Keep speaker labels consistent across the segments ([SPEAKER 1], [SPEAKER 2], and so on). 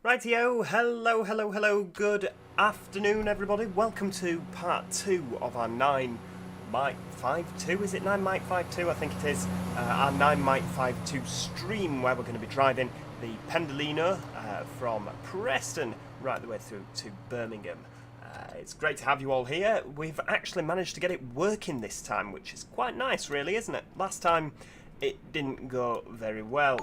[SPEAKER 1] Rightio, hello, good afternoon everybody. Welcome to part 2 of our 9 Might 5.2, is it 9 Might 5.2? I think it is. Our 9 Might 5.2 stream where we're going to be driving the Pendolino from Preston right the way through to Birmingham. It's great to have you all here. We've actually managed to get it working this time, which is quite nice really, isn't it? Last time it didn't go very well.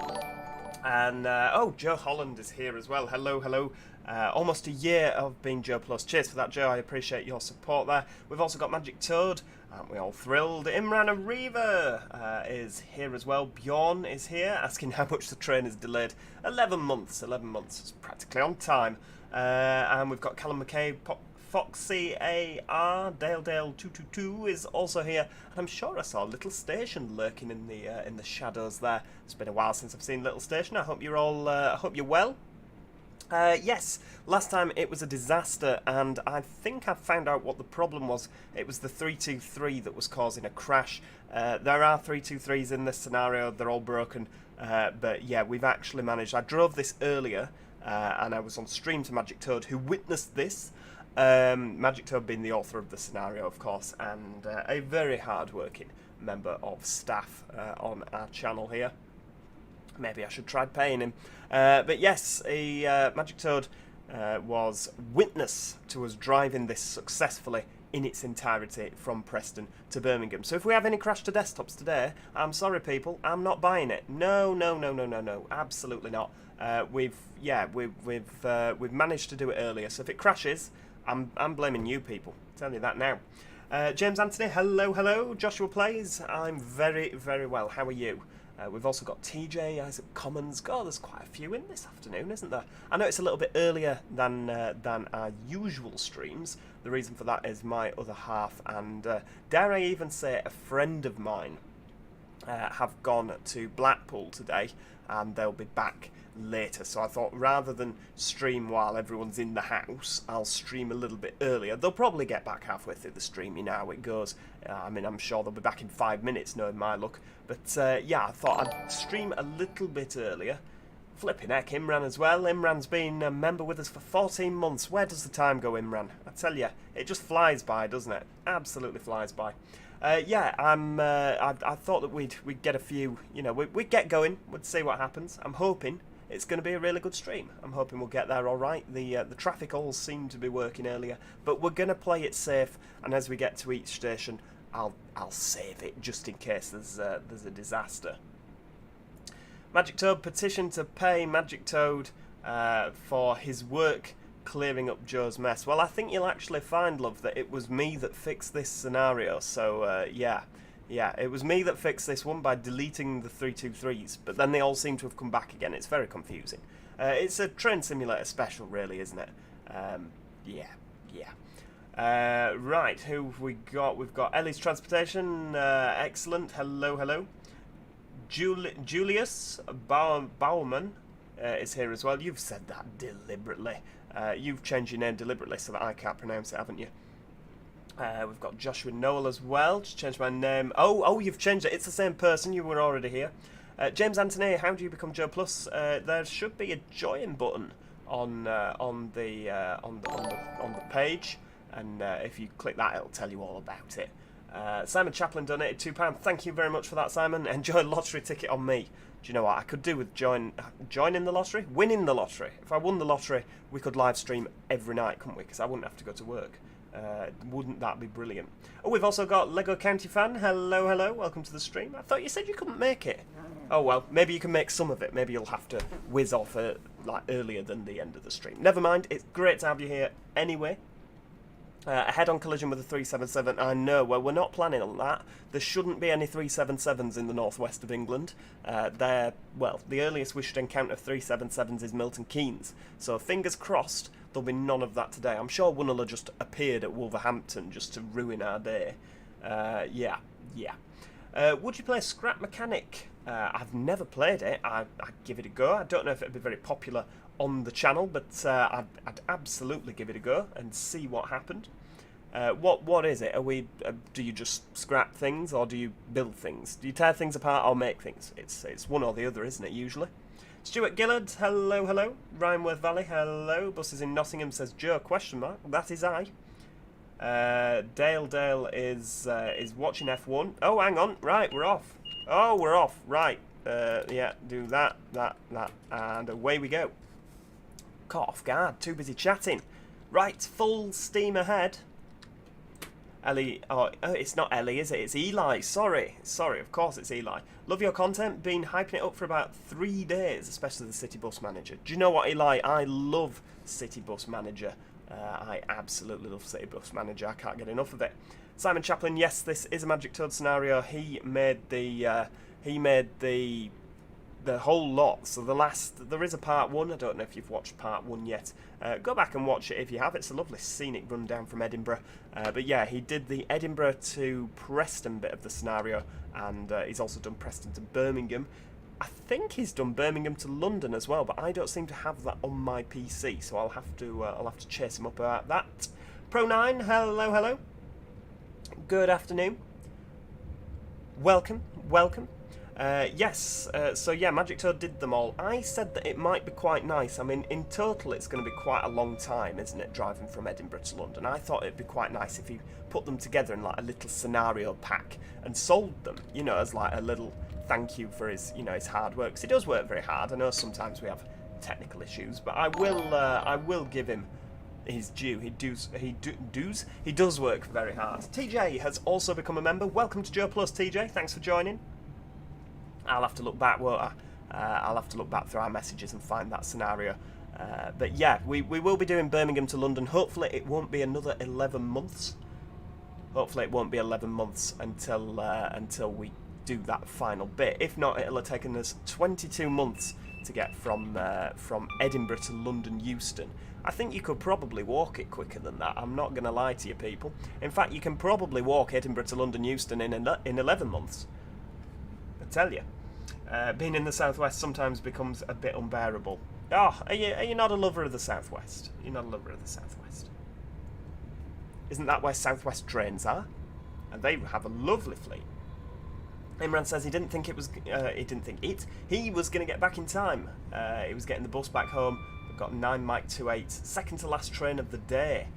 [SPEAKER 1] And, oh, Joe Holland is here as well. Hello. Almost a year of being Joe Plus. Cheers for that, Joe. I appreciate your support there. We've also got Magic Toad. Aren't we all thrilled? Imran Ariva is here as well. Bjorn is here, asking how much the train is delayed. 11 months. 11 months. It's practically on time. And we've got Callum McKay, Foxy AR, Dale222 is also here, and I'm sure I saw Little Station lurking in the shadows there. It's been a while since I've seen Little Station. I hope you're all, I hope you're well. Yes, last time it was a disaster, and I think I found out what the problem was. It was the 323 that was causing a crash. There are 323s in this scenario. They're all broken, but yeah, we've actually managed. I drove this earlier, and I was on stream to Magic Toad, who witnessed this. Magic Toad being the author of the scenario, of course, and a very hard-working member of staff on our channel here. Maybe I should try paying him. But yes, Magic Toad was witness to us driving this successfully in its entirety from Preston to Birmingham. So if we have any crash to desktops today, I'm sorry people, I'm not buying it. No, absolutely not. We've managed to do it earlier, so if it crashes, I'm blaming you people. I'm telling you that now. James Anthony, hello. Joshua Plays, I'm very well. How are you? We've also got TJ, Isaac Commons. God, there's quite a few in this afternoon, isn't there? I know it's a little bit earlier than our usual streams. The reason for that is my other half, and dare I even say a friend of mine have gone to Blackpool today, and they'll be back later. So I thought rather than stream while everyone's in the house, I'll stream a little bit earlier. They'll probably get back halfway through the stream, you know how it goes. I mean, I'm sure they'll be back in 5 minutes, knowing my luck. But yeah, I thought I'd stream a little bit earlier. Flipping heck, Imran as well. Imran's been a member with us for 14 months. Where does the time go, Imran? I tell you, it just flies by, doesn't it? Absolutely flies by. Yeah, I thought that we'd get a few, you know, we'd get going, we'd see what happens. I'm hoping it's going to be a really good stream. I'm hoping we'll get there all right. The traffic all seemed to be working earlier, but we're going to play it safe, and as we get to each station, I'll save it just in case there's a disaster. Magic Toad petition to pay Magic Toad for his work clearing up Joe's mess. Well, I think you'll actually find, love, that it was me that fixed this scenario. So yeah, it was me that fixed this one by deleting the 323s, but then they all seem to have come back again. It's very confusing. It's a train simulator special, really, isn't it? Yeah. Right, who have we got? We've got Ellie's Transportation, excellent, hello. Julius Bowerman is here as well. You've said that deliberately. You've changed your name deliberately so that I can't pronounce it, haven't you? We've got Joshua Noel as well. Just changed my name. Oh, you've changed it. It's the same person. You were already here. James Anthony, how do you become Joe Plus? There should be a join button on the page, and if you click that, it'll tell you all about it. Simon Chaplin donated £2. Thank you very much for that, Simon. Enjoy a lottery ticket on me. Do you know what I could do with joining the lottery? Winning the lottery. If I won the lottery, we could live stream every night, couldn't we? Because I wouldn't have to go to work. Wouldn't that be brilliant? Oh, we've also got Lego County Fan. Hello. Welcome to the stream. I thought you said you couldn't make it. Oh, well, maybe you can make some of it. Maybe you'll have to whiz off like earlier than the end of the stream. Never mind. It's great to have you here anyway. A head-on collision with a 377. I know. Well, we're not planning on that. There shouldn't be any 377s in the northwest of England. Well, the earliest we should encounter 377s is Milton Keynes. So fingers crossed there'll be none of that today. I'm sure one will have just appeared at Wolverhampton just to ruin our day. Yeah. Would you play Scrap Mechanic? I've never played it. I'd give it a go. I don't know if it'd be very popular on the channel, but I'd absolutely give it a go and see what happened. What is it? Do you just scrap things, or do you build things? Do you tear things apart or make things? It's one or the other, isn't it, usually? Stuart Gillard, hello, hello. Rhineworth Valley, hello. Buses in Nottingham says Joe, question mark. That is I. Dale is watching F1. Oh, hang on. Right, we're off. Oh, we're off. Right. Yeah, do that, and away we go. Caught off guard. Too busy chatting. Right, full steam ahead. Ellie, oh, it's not Ellie, is it? It's Eli. Sorry, of course it's Eli. Love your content. Been hyping it up for about 3 days, especially the City Bus Manager. Do you know what, Eli? I love City Bus Manager. I absolutely love City Bus Manager. I can't get enough of it. Simon Chaplin, yes, this is a Magic Toad scenario. He made the whole lot. So there is a part 1. I don't know if you've watched part 1 yet. Go back and watch it if you have. It's a lovely scenic rundown from Edinburgh. But yeah, he did the Edinburgh to Preston bit of the scenario, and he's also done Preston to Birmingham. I think he's done Birmingham to London as well, but I don't seem to have that on my PC, so I'll have to chase him up about that. Pro9, hello. Good afternoon. Welcome. Yes, so yeah, Magic Toad did them all. I said that it might be quite nice. I mean, in total it's going to be quite a long time, isn't it, driving from Edinburgh to London. I thought it'd be quite nice if he put them together in like a little scenario pack and sold them, you know, as like a little thank you for his, you know, his hard work. 'Cause he does work very hard. I know sometimes we have technical issues, but I will give him his due. He does work very hard. TJ has also become a member. Welcome to Joe Plus, TJ. Thanks for joining. I'll have to look back, won't I? I'll have to look back through our messages and find that scenario. But yeah, we will be doing Birmingham to London. Hopefully it won't be another 11 months. Hopefully it won't be 11 months until we do that final bit. If not, it'll have taken us 22 months to get from Edinburgh to London Euston. I think you could probably walk it quicker than that. I'm not going to lie to you people. In fact, you can probably walk Edinburgh to London Euston in 11 months. I tell you. Being in the southwest sometimes becomes a bit unbearable. Oh, are you not a lover of the southwest? You're not a lover of the southwest. Isn't that where southwest trains are? And they have a lovely fleet. Imran says he didn't think he was going to get back in time. He was getting the bus back home. We've got 9 Mike 28, second to last train of the day.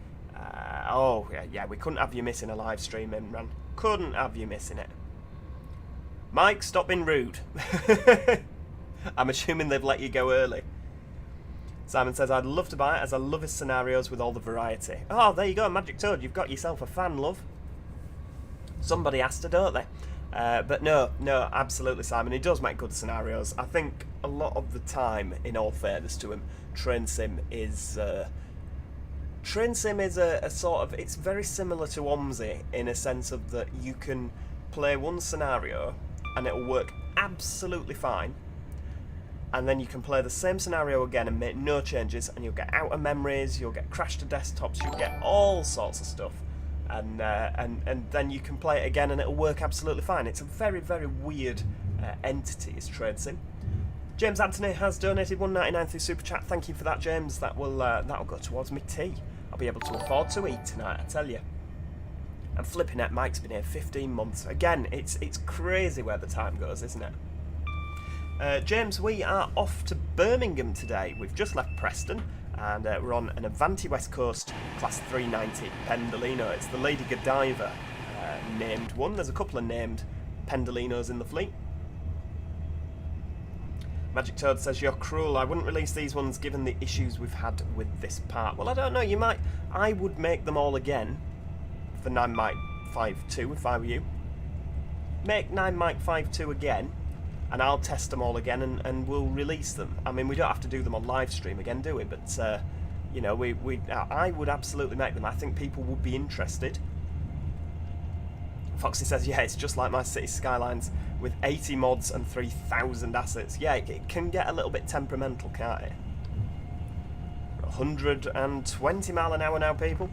[SPEAKER 1] Oh yeah, we couldn't have you missing a live stream, Imran. Couldn't have you missing it. Mike, stop being rude. I'm assuming they've let you go early. Simon says, I'd love to buy it as I love his scenarios with all the variety. Oh, there you go, Magic Toad. You've got yourself a fan, love. Somebody asked her, don't they? But no, absolutely, Simon. He does make good scenarios. I think a lot of the time, in all fairness to him, Train Sim is a sort of... It's very similar to OMSI in a sense of that you can play one scenario and it'll work absolutely fine, and then you can play the same scenario again and make no changes, and you'll get out of memories, you'll get crashed to desktops, you'll get all sorts of stuff, and then you can play it again and it'll work absolutely fine. It's a very, very weird entity, is Trade Sim. James Anthony has donated $1.99 through Super Chat. Thank you for that, James. That'll go towards me tea. I'll be able to afford to eat tonight, I tell you. And flipping it, Mike's been here 15 months. Again, it's crazy where the time goes, isn't it? James, we are off to Birmingham today. We've just left Preston, and we're on an Avanti West Coast Class 390 Pendolino. It's the Lady Godiva named one. There's a couple of named Pendolinos in the fleet. Magic Toad says, you're cruel. I wouldn't release these ones given the issues we've had with this part. Well, I don't know. You might. I would make them all again. For 9 Mike 5.2 if I were you. Make 9 Mike 5.2 again, and I'll test them all again, and we'll release them. I mean, we don't have to do them on live stream again, do we? But you know, I would absolutely make them. I think people would be interested. Foxy says, yeah, it's just like my City Skylines with 80 mods and 3,000 assets. Yeah, it can get a little bit temperamental, can't it? 120 mile an hour now, people.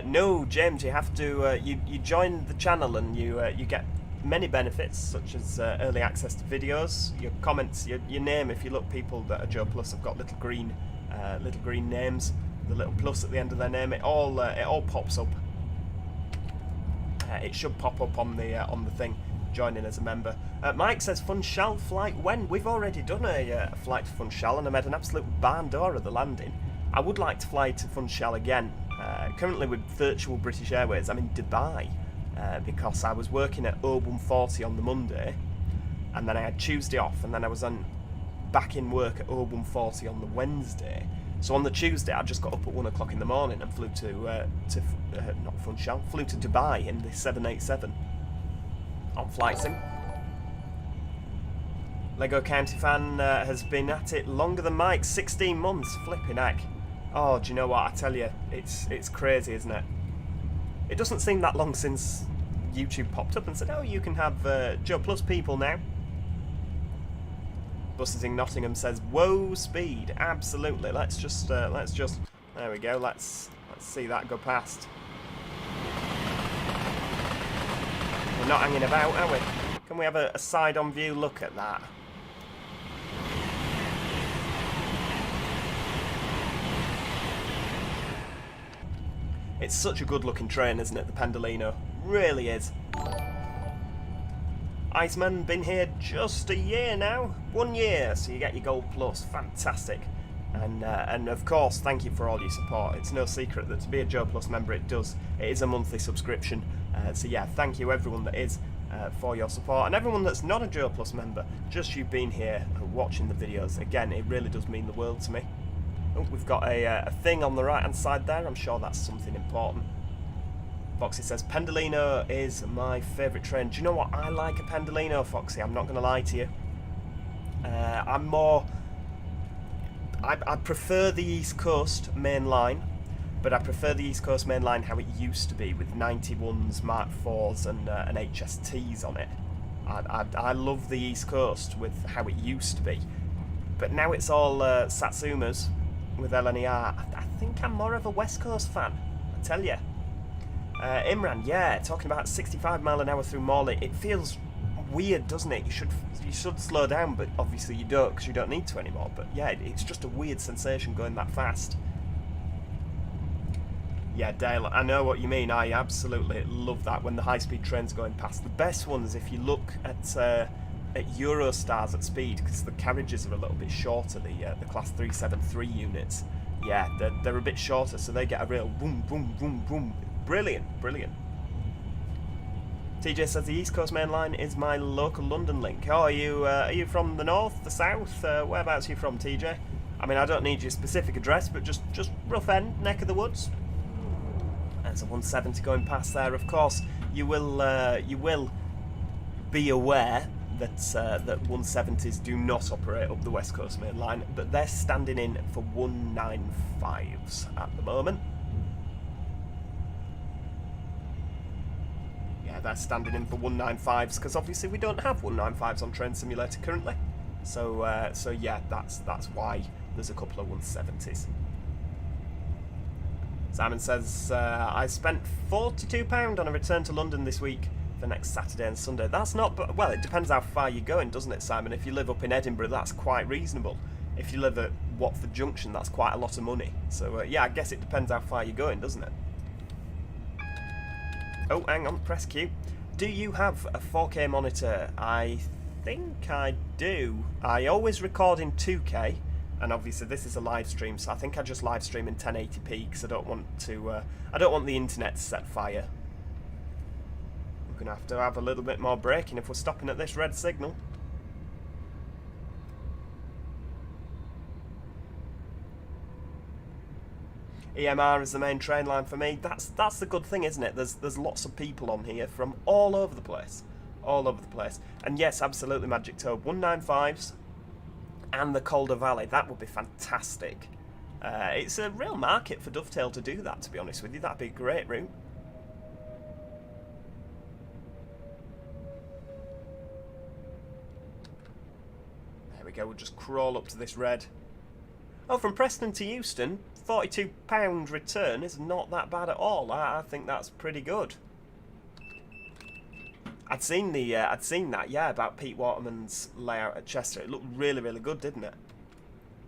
[SPEAKER 1] No, James, you have to. You join the channel and you get many benefits, such as early access to videos, your comments, your name. If you look, people that are Joe Plus have got little green names. The little plus at the end of their name. It all pops up. It should pop up on the thing. joining as a member. Mike says, Funchal flight when? We've already done a flight to Funchal, and I made an absolute barn door of the landing. I would like to fly to Funchal again. Currently with virtual British Airways, I'm in Dubai, because I was working at 0140 on the Monday, and then I had Tuesday off, and then I was back in work at 0140 on the Wednesday. So on the Tuesday, I just got up at 1 o'clock in the morning and flew to not Funchal, flew to Dubai in the 787 on flight sim. Lego County fan has been at it longer than Mike, 16 months, flipping heck. Oh, do you know what? I tell you, it's crazy, isn't it? It doesn't seem that long since YouTube popped up and said, oh, you can have Joe Plus people now. Buses in Nottingham says, whoa, speed, absolutely. Let's just, there we go, let's see that go past. We're not hanging about, are we? Can we have a side-on view look at that? It's such a good-looking train, isn't it, the Pendolino? Really is. Iceman, been here just a year now. 1 year, so you get your Gold Plus. Fantastic. And of course, thank you for all your support. It's no secret that to be a Joe Plus member, it is a monthly subscription. So yeah, thank you everyone that is for your support. And everyone that's not a Joe Plus member, just you being here and watching the videos. Again, it really does mean the world to me. Oh, we've got a thing on the right-hand side there. I'm sure that's something important. Foxy says, Pendolino is my favourite train. Do you know what? I like a Pendolino, Foxy. I'm not going to lie to you. I prefer the East Coast main line, but I prefer the East Coast main line how it used to be with 91s, Mark 4s and HSTs on it. I love the East Coast with how it used to be. But now it's all Satsumas with LNER. I think I'm more of a West Coast fan, I tell you. Imran, yeah, talking about 65 mile an hour through Morley. It feels weird, doesn't it? You should slow down, but obviously you don't because you don't need to anymore. But yeah, it's just a weird sensation going that fast. Yeah, Dale, I know what you mean. I absolutely love that when the high-speed trains are going past. The best ones, if you look at Eurostars at speed, because the carriages are a little bit shorter, the Class 373 units. Yeah, they're a bit shorter, so they get a real boom, boom, boom, boom. Brilliant, brilliant. TJ says the East Coast Main Line is my local London link. Oh, are you from the north, the south? Whereabouts are you from, TJ? I mean, I don't need your specific address, but just rough end, neck of the woods. There's a 170 going past there. Of course, you will be aware that 170s do not operate up the West Coast Main Line, but they're standing in for 195s at the moment. They're standing in for 195s because obviously we don't have 195s on Train Simulator currently. So yeah, that's why there's a couple of 170s. Simon says, I spent £42 on a return to London this week for next Saturday and Sunday. That's not, well, it depends how far you're going, doesn't it, Simon? If you live up in Edinburgh, that's quite reasonable. If you live at Watford Junction, that's quite a lot of money. So yeah, I guess it depends how far you're going, doesn't it? Oh, hang on, press Q. Do you have a 4K monitor? I think I do. I always record in 2K, and obviously this is a live stream, so I think I just live stream in 1080p because I don't want the internet to set fire. We're gonna have a little bit more braking if we're stopping at this red signal. EMR is the main train line for me. That's the good thing, isn't it? There's lots of people on here from all over the place. All over the place. And yes, absolutely, Magic Toad. 195s and the Calder Valley. That would be fantastic. It's a real market for Dovetail to do that, to be honest with you. That'd be a great route. There we go, we'll just crawl up to this red. Oh, from Preston to Euston, £42 return is not that bad at all. I think that's pretty good. I'd seen that, yeah, about Pete Waterman's layout at Chester. It looked really, really good, didn't it?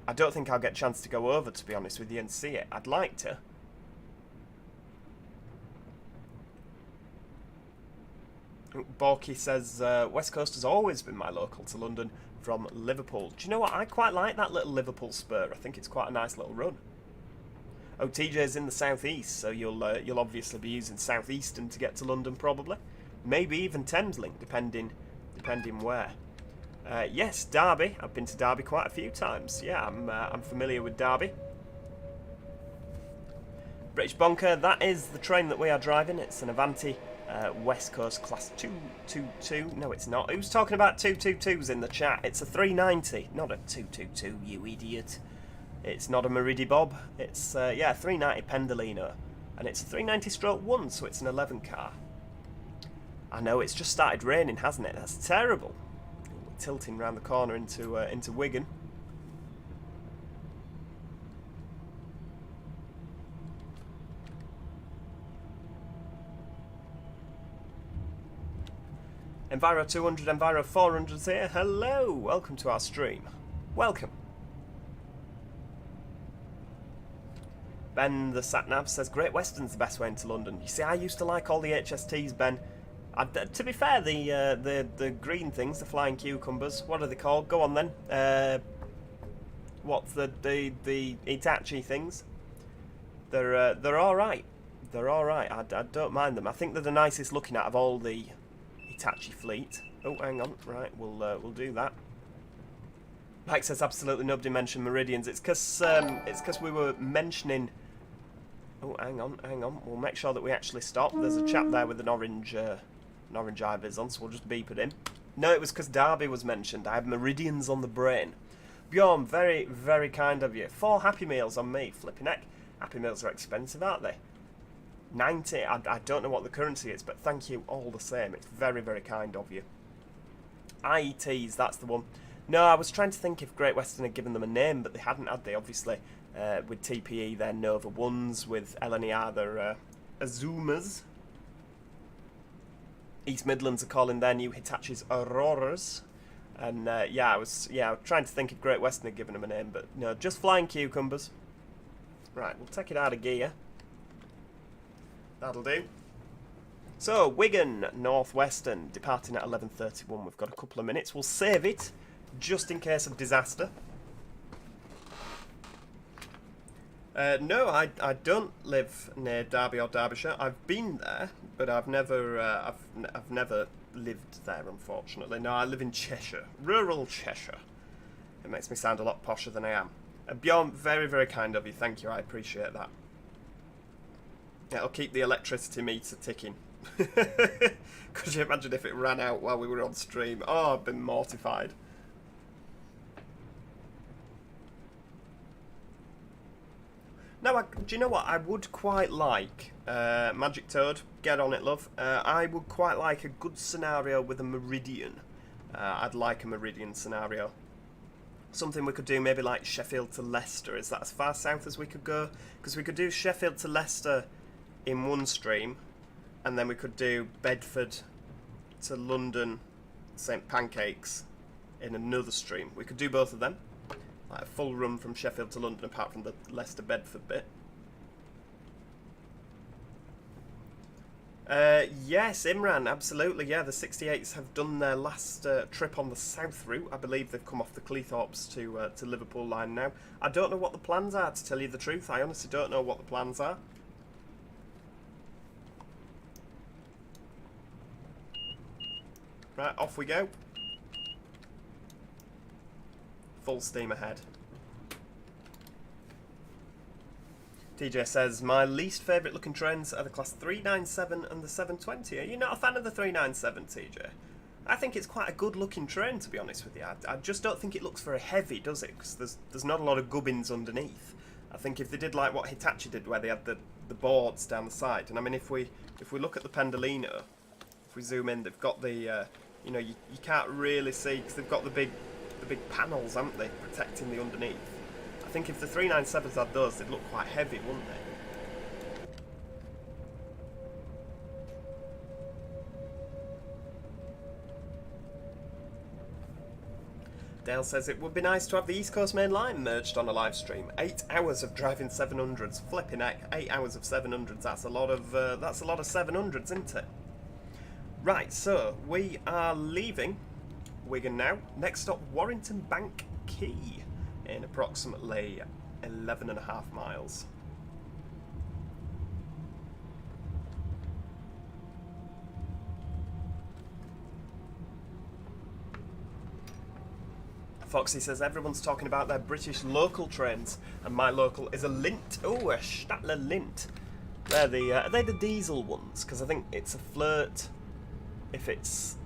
[SPEAKER 1] I don't think I'll get a chance to go over, to be honest with you, and see it. I'd like to. Borky says, West Coast has always been my local to London from Liverpool. Do you know what? I quite like that little Liverpool spur. I think it's quite a nice little run. Oh, TJ's in the southeast, so you'll obviously be using South Eastern to get to London, probably. Maybe even Thameslink, depending where. Yes, Derby. I've been to Derby quite a few times. Yeah, I'm familiar with Derby. British Bonker, that is the train that we are driving. It's an Avanti West Coast Class 222. No, it's not. Who's talking about 222s in the chat? It's a 390, not a 222, you idiot. It's not a Meridibob. It's, yeah, 390 Pendolino. And it's a 390/1, so it's an 11 car. I know, it's just started raining, hasn't it? That's terrible. We're tilting round the corner into Wigan. Enviro 200, Enviro 400's here. Hello, welcome to our stream. Welcome. Ben the Satnav says Great Western's the best way into London. You see, I used to like all the HSTs, Ben. To be fair, the green things, the flying cucumbers, what are they called? Go on then. What's the Hitachi things? They're all right. They're all right. I don't mind them. I think they're the nicest looking out of all the Hitachi fleet. Oh, hang on. Right, we'll do that. Mike says absolutely nobody mentioned Meridians. It's because we were mentioning. Oh, hang on. We'll make sure that we actually stop. There's a chap there with an orange eye-vis on, so we'll just beep at him. No, it was because Derby was mentioned. I have Meridians on the brain. Bjorn, very, very kind of you. 4 Happy Meals on me. Flipping heck. Happy Meals are expensive, aren't they? 90. I don't know what the currency is, but thank you all the same. It's very, very kind of you. IETs, that's the one. No, I was trying to think if Great Western had given them a name, but they hadn't, had they? Obviously, with TPE, they're Nova 1s. With LNER, they're Azumas. East Midlands are calling their new Hitachi's Auroras. And yeah, I was trying to think if Great Western had given them a name, but no, just flying cucumbers. Right, we'll take it out of gear. That'll do. So, Wigan North Western, departing at 11:31. We've got a couple of minutes. We'll save it, just in case of disaster. No, I don't live near Derby or Derbyshire. I've been there, but I've never I've never lived there, unfortunately. No, I live in Cheshire, rural Cheshire. It makes me sound a lot posher than I am. Bjorn, very, very kind of you. Thank you. I appreciate that. It'll keep the electricity meter ticking. Could you imagine if it ran out while we were on stream? Oh, I've been mortified. No, do you know what? I would quite like, Magic Toad, get on it, love. I would quite like a good scenario with a Meridian. I'd like a Meridian scenario. Something we could do maybe like Sheffield to Leicester. Is that as far south as we could go? Because we could do Sheffield to Leicester in one stream, and then we could do Bedford to London St Pancakes in another stream. We could do both of them, like a full run from Sheffield to London apart from the Leicester Bedford bit. Yes, Imran, absolutely. Yeah, the 68s have done their last trip on the south route. I believe they've come off the Cleethorpes to Liverpool line now. I don't know what the plans are, to tell you the truth. I honestly don't know what the plans are. Right, off we go. Full steam ahead. TJ says, my least favourite looking trains are the Class 397 and the 720. Are you not a fan of the 397, TJ? I think it's quite a good looking train, to be honest with you. I just don't think it looks very heavy, does it? Because there's not a lot of gubbins underneath. I think if they did like what Hitachi did, where they had the boards down the side, and I mean if we look at the Pendolino, if we zoom in, they've got the you know, you can't really see because they've got the big panels, haven't they, protecting the underneath. I think if the 397s had those, they'd look quite heavy, wouldn't they? Dale says it would be nice to have the East Coast Main Line merged on a live stream. 8 hours of driving 700s, flipping heck. 8 hours of 700s. That's a lot of 700s, isn't it? Right, so we are leaving Wigan now. Next stop, Warrington Bank Quay in approximately 11.5 miles. Foxy says everyone's talking about their British local trains, and my local is a Lint. Oh, a Stadler Lint. They're the are they the diesel ones? Because I think it's a Flirt if it's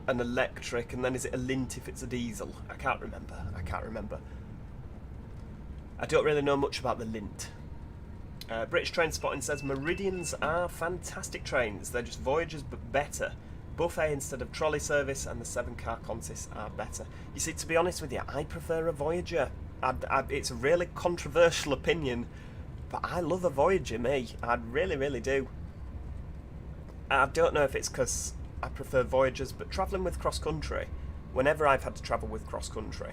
[SPEAKER 1] an electric, and then is it a Lint if it's a diesel? I can't remember. I don't really know much about the Lint. British Train Spotting says Meridians are fantastic trains. They're just Voyagers but better. Buffet instead of trolley service, and the 7-car consists are better. You see, to be honest with you, I prefer a Voyager. It's a really controversial opinion, but I love a Voyager, me. I really, really do. I don't know if it's because I prefer Voyagers, but travelling with cross-country, whenever I've had to travel with cross-country,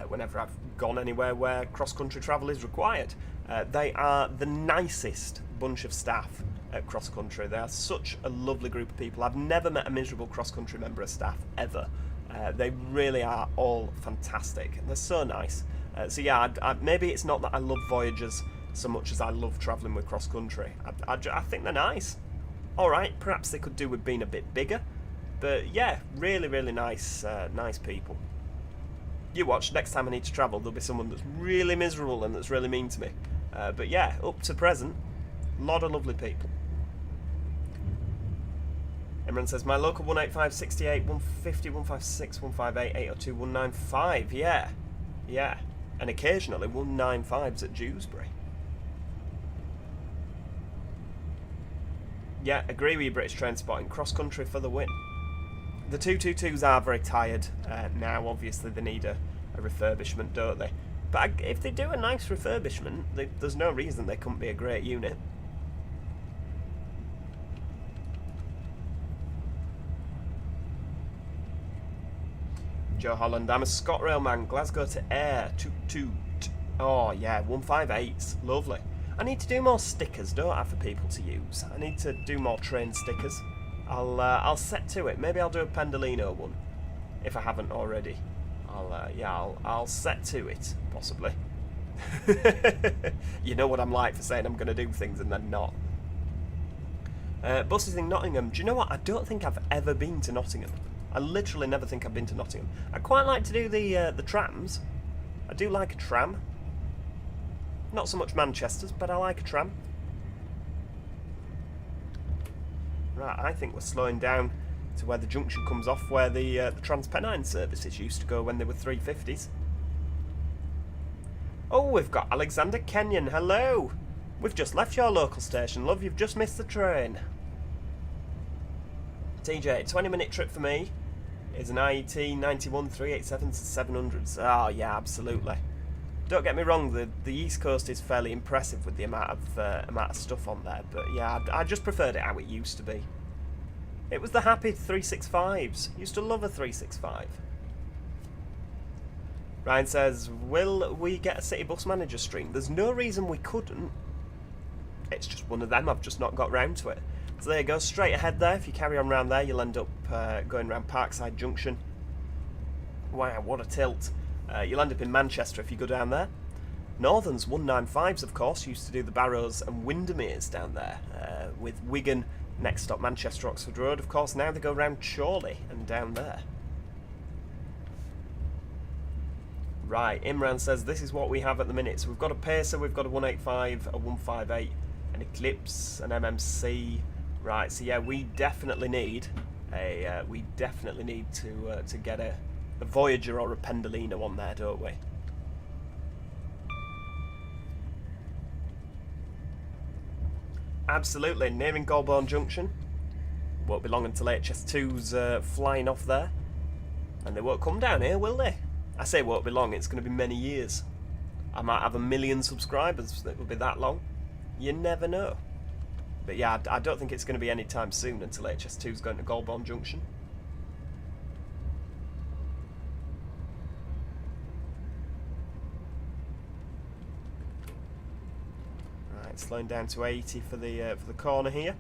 [SPEAKER 1] whenever I've gone anywhere where cross-country travel is required, they are the nicest bunch of staff at cross-country. They are such a lovely group of people. I've never met a miserable cross-country member of staff, ever. They really are all fantastic. They're so nice. So yeah, maybe it's not that I love Voyagers so much as I love travelling with cross-country. I think they're nice. Alright, perhaps they could do with being a bit bigger. But yeah, really, really nice, nice people. You watch, next time I need to travel, there'll be someone that's really miserable and that's really mean to me. But yeah, up to present, a lot of lovely people. Imran says, my local 185, 68, 150, 156, 158, 802, 195. Yeah, yeah. And occasionally 195s at Dewsbury. Yeah, agree with you, British Train Spotting. Cross-country for the win. The 222s are very tired now. Obviously, they need a refurbishment, don't they? But if they do a nice refurbishment, there's no reason they couldn't be a great unit. Joe Holland, I'm a ScotRail man, Glasgow to Ayr, toot. Oh yeah, 158s, lovely. I need to do more stickers, don't I, for people to use? I need to do more train stickers. I'll set to it. Maybe I'll do a Pendolino one, if I haven't already. I'll set to it, possibly. You know what I'm like for saying I'm going to do things and then not. Buses in Nottingham. Do you know what? I don't think I've ever been to Nottingham. I literally never think I've been to Nottingham. I quite like to do the trams. I do like a tram. Not so much Manchester's, but I like a tram. Right, I think we're slowing down to where the junction comes off, where the Transpennine services used to go when they were 350s. Oh, we've got Alexander Kenyon. Hello. We've just left your local station, love. You've just missed the train. TJ, 20-minute trip for me is an IET 91 387 700s. Oh yeah, absolutely. Don't get me wrong, the East Coast is fairly impressive with the amount of stuff on there, but yeah, I just preferred it how it used to be. It was the happy 365s. Used to love a 365. Ryan says, will we get a city bus manager stream? There's no reason we couldn't. It's just one of them, I've just not got round to it. So there you go, straight ahead there. If you carry on round there, you'll end up going round Parkside Junction. Wow, what a tilt. You'll end up in Manchester if you go down there. Northern's 195s, of course, used to do the Barrows and Windermere's down there. With Wigan, next stop Manchester Oxford Road, of course. Now they go round Chorley and down there. Right, Imran says this is what we have at the minute. So we've got a Pacer, we've got a 185, a 158, an Eclipse, an MMC. Right, so yeah, we definitely need to get a Voyager or a Pendolino on there, don't we? Absolutely, nearing Golborne Junction. Won't be long until HS2's flying off there. And they won't come down here, will they? I say won't be long, it's going to be many years. I might have 1 million subscribers that will be that long. You never know. But yeah, I don't think it's going to be any time soon until HS2's going to Golborne Junction. Right, slowing down to 80 for the corner here.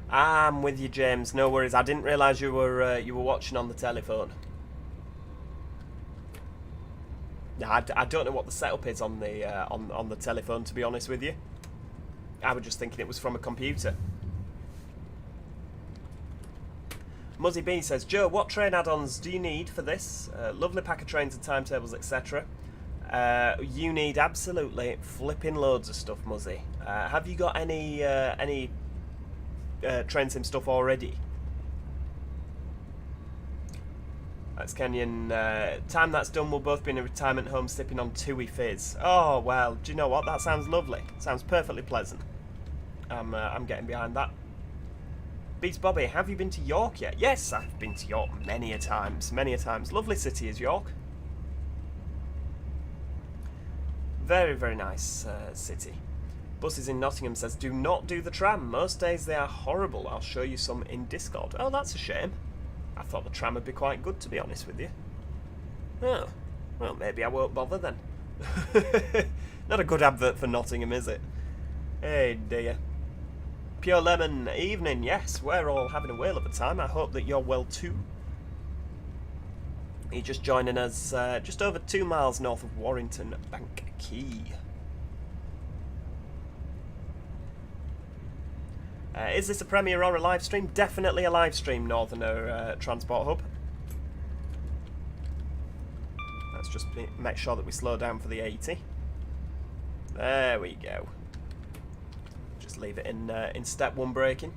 [SPEAKER 1] I'm with you, James. No worries. I didn't realise you were watching on the telephone. Yeah, I don't know what the setup is on the on the telephone, to be honest with you. I was just thinking it was from a computer. Muzzy B says, Joe, what train add-ons do you need for this? Lovely pack of trains and timetables, etc. You need absolutely flipping loads of stuff, Muzzy. Have you got any train sim stuff already? That's Kenyan. Time that's done, we'll both be in a retirement home sipping on Tui Fizz. Oh, well, do you know what? That sounds lovely. Sounds perfectly pleasant. I'm getting behind that. Beats Bobby, have you been to York yet? Yes, I've been to York many a times. Many a times. Lovely city is York. Very, very nice city. Buses in Nottingham says, do not do the tram. Most days they are horrible. I'll show you some in Discord. Oh, that's a shame. I thought the tram would be quite good, to be honest with you. Oh, well, maybe I won't bother then. Not a good advert for Nottingham, is it? Hey dear. Pure Lemon, evening. Yes, we're all having a whale of a time. I hope that you're well too. You're just joining us just over 2 miles north of Warrington Bank Quay. Is this a premiere or a live stream? Definitely a live stream, Northerner Transport Hub. Let's just make sure that we slow down for the 80. There we go. Just leave it in step 1 braking.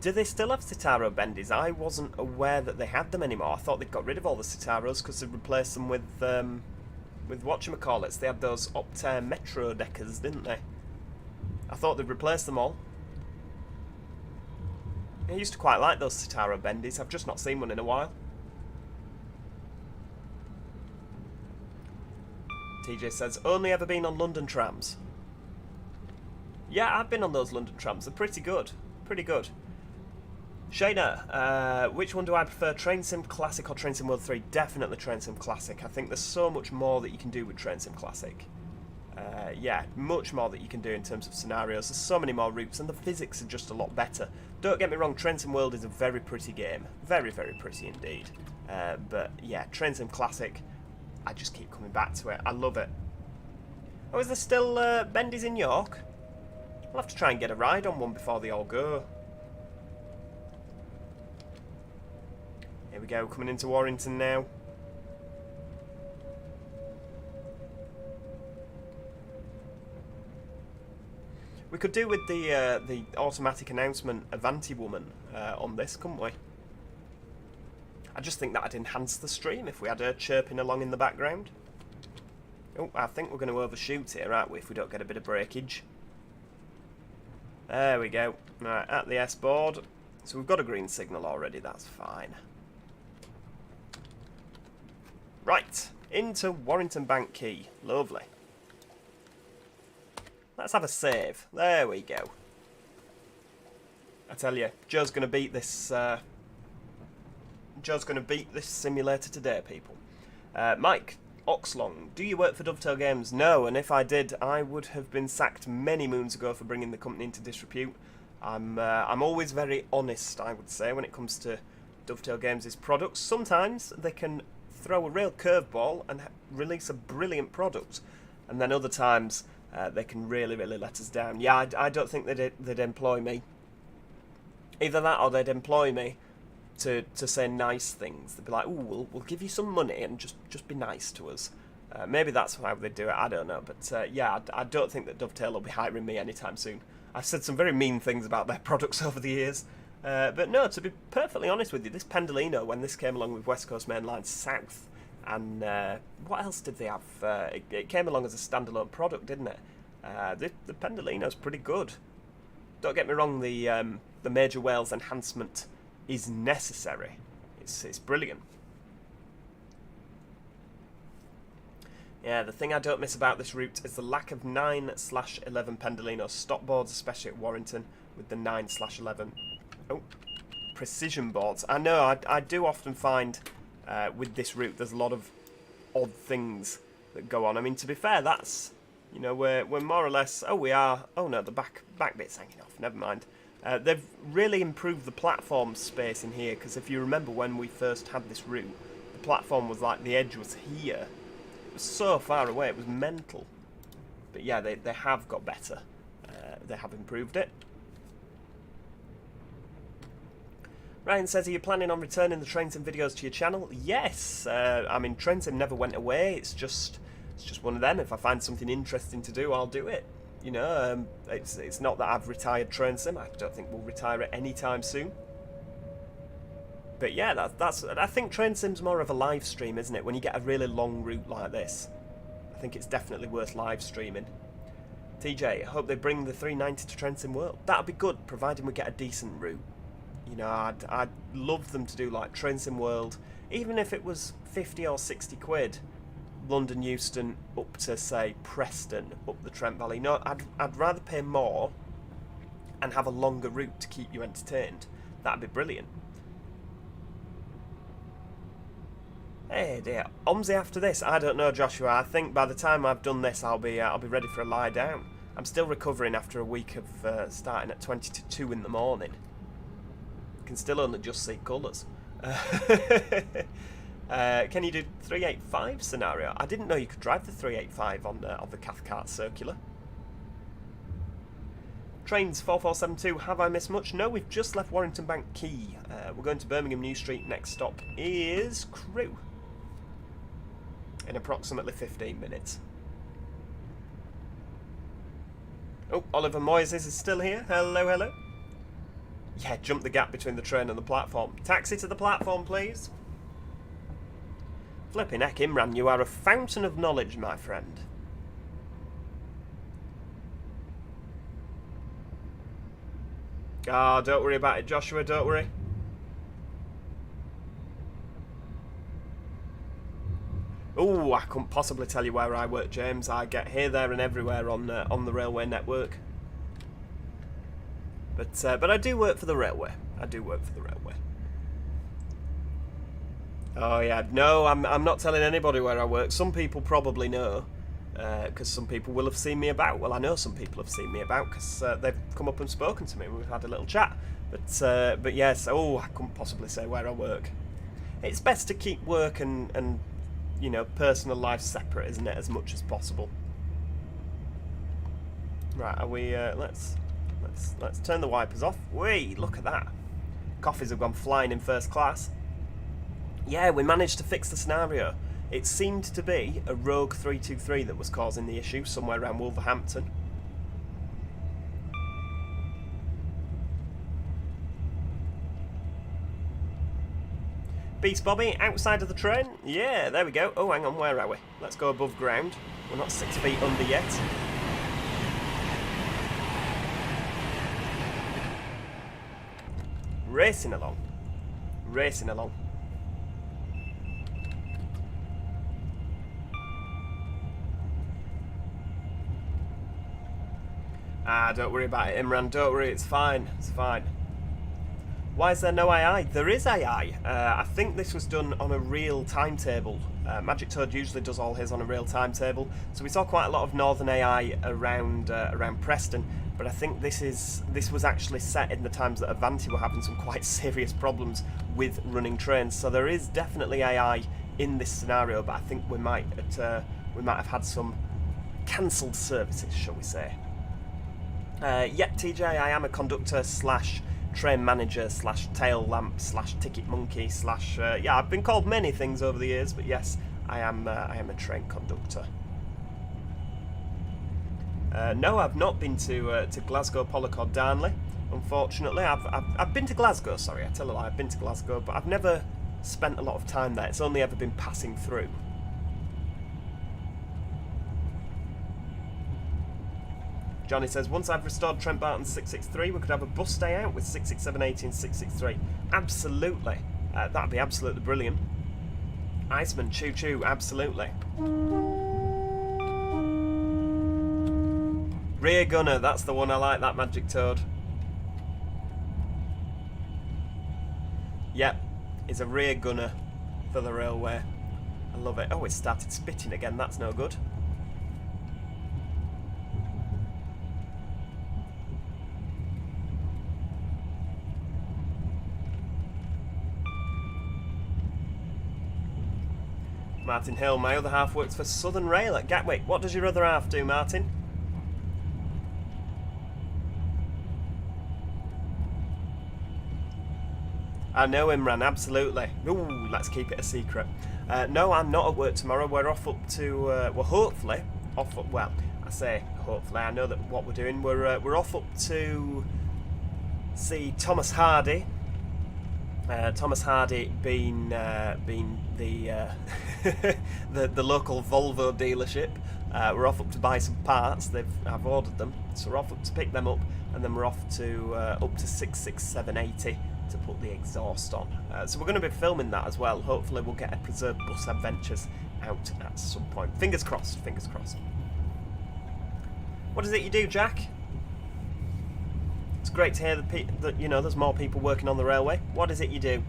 [SPEAKER 1] Do they still have Citaro bendies? I wasn't aware that they had them anymore. I thought they'd got rid of all the Citaros because they'd replaced them with whatchamacallits. They had those Optare Metro deckers, didn't they? I thought they'd replaced them all. I used to quite like those Citaro bendies. I've just not seen one in a while. TJ says, only ever been on London trams. Yeah, I've been on those London trams. They're pretty good. Pretty good. Shayna, which one do I prefer, Train Sim Classic or Train Sim World 3? Definitely Train Sim Classic. I think there's so much more that you can do with Train Sim Classic. Yeah, much more that you can do in terms of scenarios. There's so many more routes, and the physics are just a lot better. Don't get me wrong, Train Sim World is a very pretty game. Very, very pretty indeed. But yeah, Train Sim Classic, I just keep coming back to it. I love it. Oh, is there still bendies in York? I'll have to try and get a ride on one before they all go. Here we go, coming into Warrington now. We could do with the automatic announcement Avanti Woman on this, couldn't we? I just think that'd enhance the stream if we had her chirping along in the background. Oh, I think we're going to overshoot here, aren't we, if we don't get a bit of breakage. There we go. Right, at the S-board. So we've got a green signal already, that's fine. Right, into Warrington Bank Quay. Lovely. Let's have a save. There we go. I tell you, Joe's going to beat this. Joe's going to beat this simulator today, people. Mike Oxlong, do you work for Dovetail Games? No, and if I did, I would have been sacked many moons ago for bringing the company into disrepute. I'm always very honest, I would say, when it comes to Dovetail Games' products. Sometimes they can throw a real curveball and release a brilliant product, and then other times they can really, really let us down. Yeah, I don't think they'd employ me. Either that or they'd employ me to say nice things. They'd be like, ooh, we'll give you some money and just be nice to us. Maybe that's how they do it, I don't know. But yeah, I don't think that Dovetail will be hiring me anytime soon. I've said some very mean things about their products over the years. But no, to be perfectly honest with you, this Pendolino, when this came along with West Coast Main Line South, and what else did they have? It came along as a standalone product, didn't it? The Pendolino's pretty good. Don't get me wrong, the Major Wales enhancement is necessary. It's brilliant. Yeah, the thing I don't miss about this route is the lack of 9/11 Pendolino stop boards, especially at Warrington with the 9/11 precision boards. I know, I do often find with this route there's a lot of odd things that go on. I mean, to be fair, that's You know, we're more or less... Oh, we are... Oh, no, the back bit's hanging off. Never mind. They've really improved the platform space in here, because if you remember when we first had this route, the platform was like, the edge was here. It was so far away, it was mental. But yeah, they have got better. They have improved it. Ryan says, are you planning on returning the Train Sim videos to your channel? Yes. I mean, Train Sim never went away. It's just one of them. If I find something interesting to do, I'll do it. You know, it's not that I've retired Train Sim. I don't think we'll retire it anytime soon. But yeah, that's. I think Train Sim's more of a live stream, isn't it? When you get a really long route like this, I think it's definitely worth live streaming. TJ, I hope they bring the 390 to Train Sim World. That'd be good, providing we get a decent route. You know, I'd love them to do like Train Sim World, even if it was 50 or 60 quid. London Euston up to, say, Preston, up the Trent Valley. No, I'd rather pay more and have a longer route to keep you entertained. That'd be brilliant. Hey dear, Omzi after this? I don't know, Joshua. I think by the time I've done this, I'll be ready for a lie down. I'm still recovering after a week of starting at 20 to 2 in the morning. Can still only just see colours. Can you do 385 scenario? I didn't know you could drive the 385 on the Cathcart Circular. Trains 4472, have I missed much? No, we've just left Warrington Bank Quay. We're going to Birmingham New Street. Next stop is Crewe. In approximately 15 minutes. Oh, Oliver Moises is still here. Hello, hello. Yeah, jump the gap between the train and the platform. Taxi to the platform, please. Flipping heck, Imran, you are a fountain of knowledge, my friend. Ah, don't worry about it, Joshua, don't worry. Oh, I couldn't possibly tell you where I work, James. I get here, there and everywhere on the railway network. But I do work for the railway. I do work for the railway. Oh yeah, no, I'm not telling anybody where I work. Some people probably know, because some people will have seen me about. Well, I know some people have seen me about because they've come up and spoken to me. We've had a little chat. But yes, oh, I couldn't possibly say where I work. It's best to keep work and you know, personal life separate, isn't it, as much as possible. Right, are we? Let's turn the wipers off. Wait, look at that. Coffees have gone flying in first class. Yeah, we managed to fix the scenario. It seemed to be a rogue 323 that was causing the issue somewhere around Wolverhampton. Beast Bobby, outside of the train? Yeah, there we go. Oh, hang on, where are we? Let's go above ground. We're not 6 feet under yet. Racing along. Racing along. Ah, don't worry about it, Imran. Don't worry, it's fine. It's fine. Why is there no AI? There is AI. I think this was done on a real timetable. Magic Toad usually does all his on a real timetable. So we saw quite a lot of Northern AI around Preston, but I think this was actually set in the times that Avanti were having some quite serious problems with running trains. So there is definitely AI in this scenario, but I think we might have had some cancelled services, shall we say? Yep, TJ, I am a conductor / train manager / tail lamp / ticket monkey / yeah, I've been called many things over the years, but yes, I am a train conductor. No, I've not been to Glasgow, Pollock or Darnley, unfortunately. I've been to Glasgow, sorry, I tell a lie, I've been to Glasgow, but I've never spent a lot of time there. It's only ever been passing through. Johnny says, once I've restored Trent Barton 663, we could have a bus day out with 66780 and 663. Absolutely. That'd be absolutely brilliant. Iceman, choo choo, absolutely. Rear gunner, that's the one I like, that Magic Toad. Yep, he's a rear gunner for the railway. I love it. Oh, it started spitting again, that's no good. Martin Hill. My other half works for Southern Rail at Gatwick. What does your other half do, Martin? I know Imran, absolutely. Ooh, let's keep it a secret. No, I'm not at work tomorrow. We're off up to, well, hopefully, well, I say hopefully, I know that what we're doing, we're off up to see Thomas Hardy. Thomas Hardy being the the local Volvo dealership. We're off up to buy some parts. I've ordered them, so we're off up to pick them up, and then we're off to up to 66780 to put the exhaust on. So we're going to be filming that as well. Hopefully we'll get a Preserved Bus Adventures out at some point. Fingers crossed, fingers crossed. What is it you do, Jack? It's great to hear that you know there's more people working on the railway. What is it you do?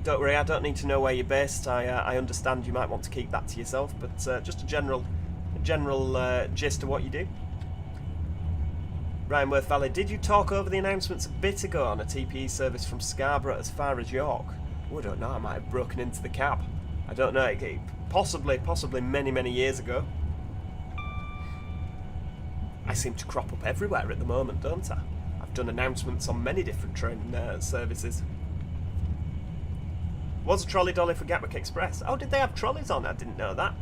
[SPEAKER 1] Don't worry, I don't need to know where you're based. I understand you might want to keep that to yourself, but just a general gist of what you do. Ryan Worth Valley, did you talk over the announcements a bit ago on a TPE service from Scarborough as far as York? Oh, I don't know, I might have broken into the cab. I don't know, possibly many years ago. I seem to crop up everywhere at the moment, don't I? I've done announcements on many different train services. Was a trolley dolly for Gatwick Express? Oh, did they have trolleys on? I didn't know that.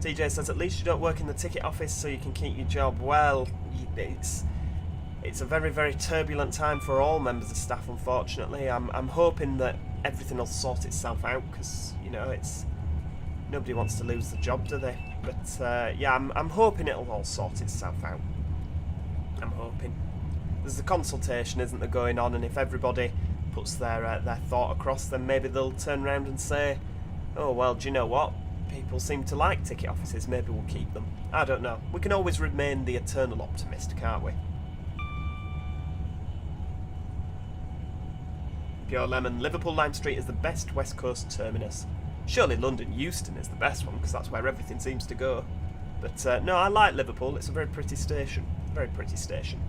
[SPEAKER 1] TJ says, at least you don't work in the ticket office so you can keep your job. Well, it's a very turbulent time for all members of staff, unfortunately. I'm hoping that everything will sort itself out, because, you know, nobody wants to lose the job, do they? But, yeah, I'm hoping it'll all sort itself out. I'm hoping. There's a consultation, isn't there, going on, and if everybody puts their thought across, then maybe they'll turn around and say, oh, well, do you know what? People seem to like ticket offices, maybe we'll keep them. I don't know. We can always remain the eternal optimist, can't we? Pure Lemon, Liverpool Lime Street is the best West Coast terminus. Surely London Euston is the best one, because that's where everything seems to go. But no, I like Liverpool. It's a very pretty station. Very pretty station.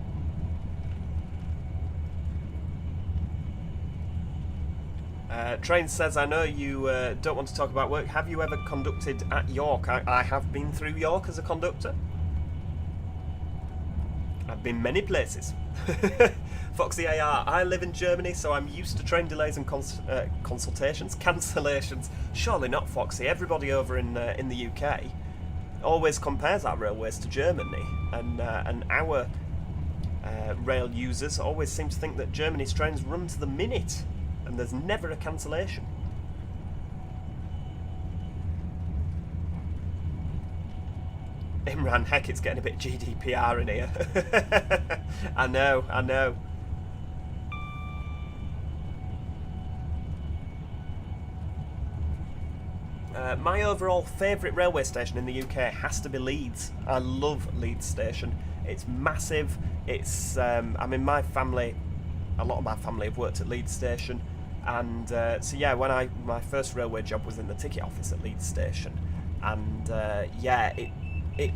[SPEAKER 1] Train says, I know you don't want to talk about work. Have you ever conducted at York? I have been through York as a conductor. I've been many places. Foxy AR, I live in Germany, so I'm used to train delays and cancellations. Surely not, Foxy. Everybody over in the UK always compares our railways to Germany, and our rail users always seem to think that Germany's trains run to the minute, and there's never a cancellation. Imran, heck, it's getting a bit GDPR in here. I know. My overall favourite railway station in the UK has to be Leeds. I love Leeds Station. It's massive. It's, I mean, a lot of my family have worked at Leeds Station. And so yeah, my first railway job was in the ticket office at Leeds Station. And yeah, it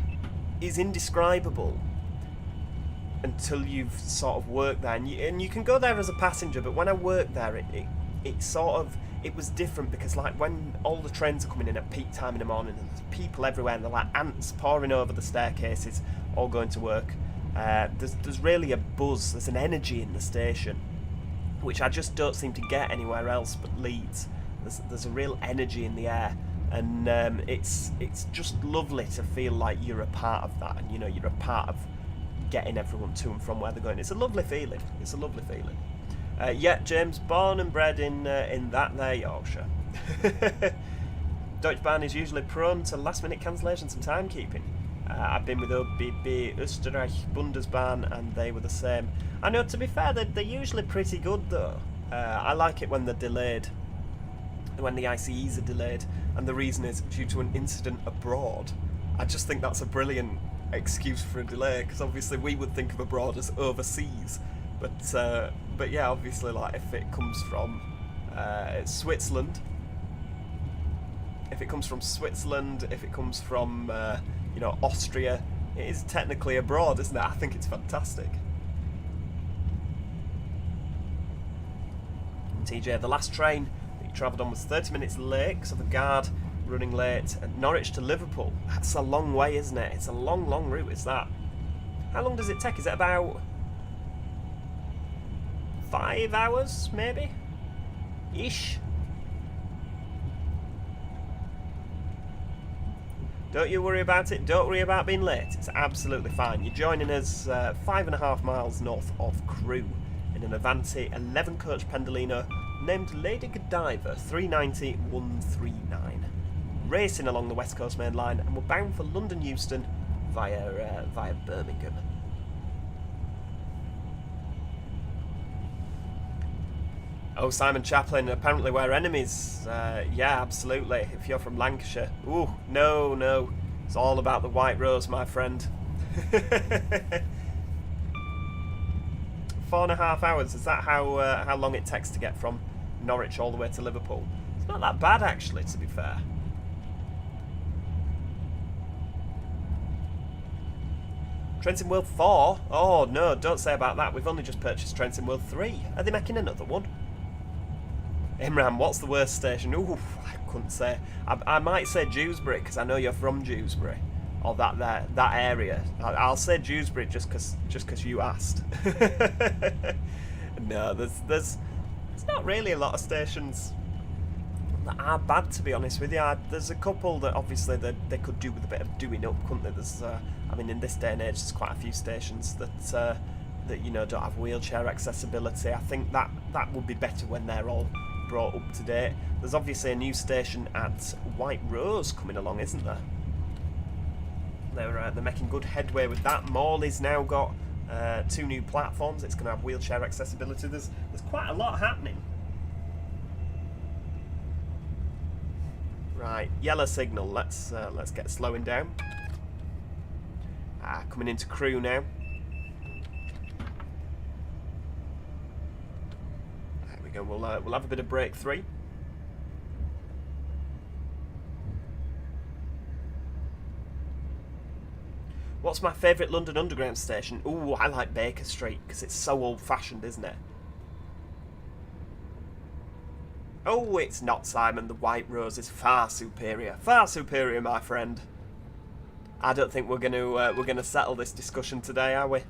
[SPEAKER 1] is indescribable until you've sort of worked there, and you can go there as a passenger, but when I worked there, it was different, because like when all the trains are coming in at peak time in the morning and there's people everywhere and they're like ants pouring over the staircases all going to work, there's really a buzz, there's an energy in the station which I just don't seem to get anywhere else but Leeds. There's a real energy in the air. And it's just lovely to feel like you're a part of that, and you know you're a part of getting everyone to and from where they're going. It's a lovely feeling. It's a lovely feeling. Yeah, James, born and bred in that there Yorkshire. Deutsche Bahn is usually prone to last-minute cancellations and timekeeping. I've been with OBB, Österreich, Bundesbahn, and they were the same. I know, to be fair, they're usually pretty good though. I like it when they're delayed. When the ICEs are delayed, and the reason is due to an incident abroad. I just think that's a brilliant excuse for a delay, because obviously we would think of abroad as overseas, but yeah, obviously, like if it comes from Switzerland, if it comes from you know, Austria, it is technically abroad, isn't it? I think it's fantastic. TJ, the last train travelled on was 30 minutes late because of a guard running late at Norwich to Liverpool. That's a long way, isn't it? It's a long, long route, is that? How long does it take? Is it about 5 hours, maybe? Ish. Don't you worry about it. Don't worry about being late. It's absolutely fine. You're joining us 5.5 miles north of Crewe in an Avanti 11-coach Pendolino named Lady Godiva 390-139. Racing along the West Coast Main Line, and we're bound for London Euston via Birmingham. Oh, Simon Chaplin, apparently we're enemies. Yeah, absolutely. If you're from Lancashire. Ooh, no. It's all about the White Rose, my friend. 4.5 hours. Is that how long it takes to get from Norwich all the way to Liverpool? It's not that bad, actually, to be fair. Trenton World 4? Oh, no, don't say about that. We've only just purchased Trenton World 3. Are they making another one? Imran, what's the worst station? Ooh, I couldn't say. I might say Dewsbury, because I know you're from Dewsbury. Or that area. I'll say Dewsbury just because you asked. No, there's not really a lot of stations that are bad, to be honest with you. There's a couple that obviously they could do with a bit of doing up, couldn't they? There's, I mean, in this day and age, there's quite a few stations that you know, don't have wheelchair accessibility. I think that would be better when they're all brought up to date. There's obviously a new station at White Rose coming along, isn't there? They're making good headway with that. Morley's now got 2 new platforms. It's going to have wheelchair accessibility. There's quite a lot happening. Right, yellow signal. Let's get slowing down. Coming into Crewe now. There we go. We'll have a bit of break 3. What's my favourite London Underground station? Ooh, I like Baker Street because it's so old-fashioned, isn't it? Oh, it's not, Simon. The White Rose is far superior. Far superior, my friend. I don't think we're gonna settle this discussion today, are we?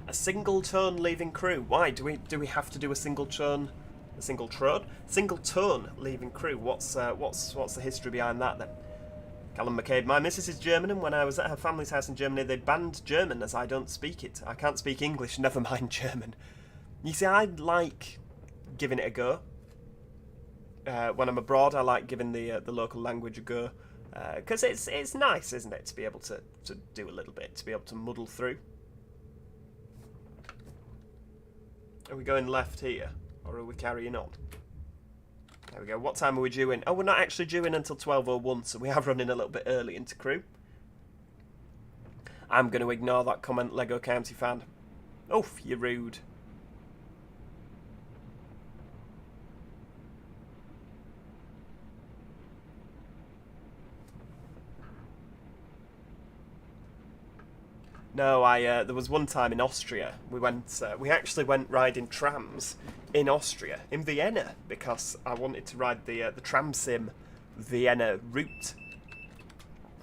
[SPEAKER 1] A single tone leaving Crewe. Why do we have to do a single tone? A single tone leaving Crewe. What's the history behind that then? Callum McCabe. My missus is German, and when I was at her family's house in Germany, they banned German as I don't speak it. I can't speak English, never mind German. You see, I like giving it a go. When I'm abroad, I like giving the local language a go, because it's nice, isn't it, to be able to do a little bit, to be able to muddle through. Are we going left here, or are we carrying on? There we go. What time are we due in? Oh, we're not actually due in until 12:01, so we are running a little bit early into Crewe. I'm going to ignore that comment, Lego County fan. Oof, you're rude. No, there was one time in Austria we actually went riding trams in Austria, in Vienna, because I wanted to ride the tram sim Vienna route.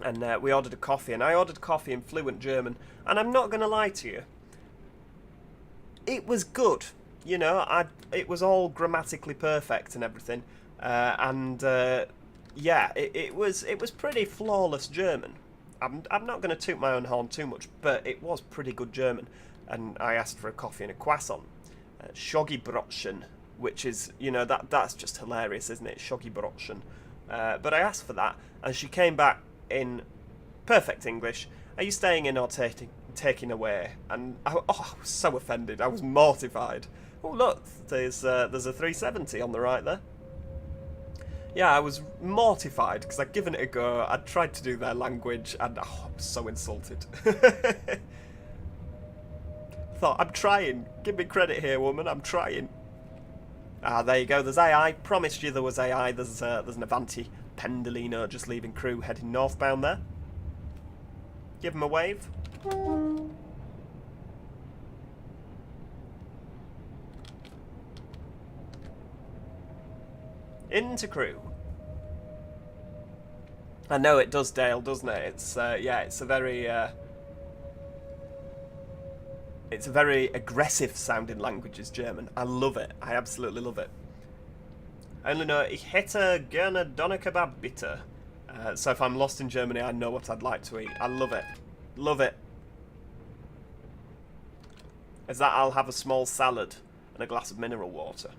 [SPEAKER 1] And we ordered a coffee, and I ordered coffee in fluent German, and I'm not going to lie to you, it was good. You know, it was all grammatically perfect and everything, yeah, it was pretty flawless German. I'm not going to toot my own horn too much, but it was pretty good German. And I asked for a coffee and a croissant. Schoggi-Brotchen, which is, you know, that's just hilarious, isn't it? Schoggi-Brotchen. But I asked for that, and she came back in perfect English. Are you staying in or taking away? And I was so offended. I was mortified. Oh, look, there's a 370 on the right there. Yeah, I was mortified because I'd given it a go. I'd tried to do their language, and I was so insulted. Thought, I'm trying. Give me credit here, woman. I'm trying. There you go. There's AI. Promised you there was AI. There's an Avanti Pendolino just leaving Crewe, heading northbound there. Give him a wave. Into Crewe. I know it does, Dale, doesn't it? It's yeah, it's a very aggressive sounding language, is German. I love it. I absolutely love it. I only know ich hätte gerne Donnerkebab bitte. So if I'm lost in Germany, I know what I'd like to eat. I love it. Love it. As that, I'll have a small salad and a glass of mineral water.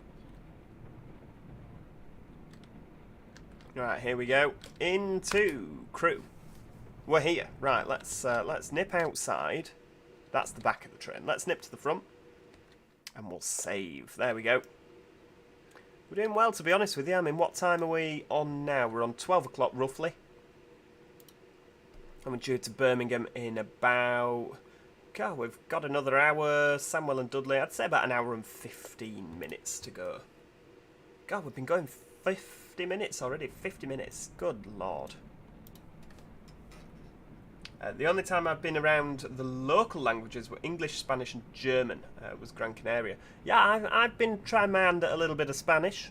[SPEAKER 1] Right, here we go. Into Crewe. We're here. Right, let's nip outside. That's the back of the train. Let's nip to the front. And we'll save. There we go. We're doing well, to be honest with you. I mean, what time are we on now? We're on 12 o'clock, roughly. And we're due to Birmingham in about... God, we've got another hour. Sandwell and Dudley, I'd say about an hour and 15 minutes to go. God, we've been going 50 minutes already. 50 minutes. Good Lord. The only time I've been around the local languages were English, Spanish and German. Was Gran Canaria. Yeah, I've been trying my hand at a little bit of Spanish.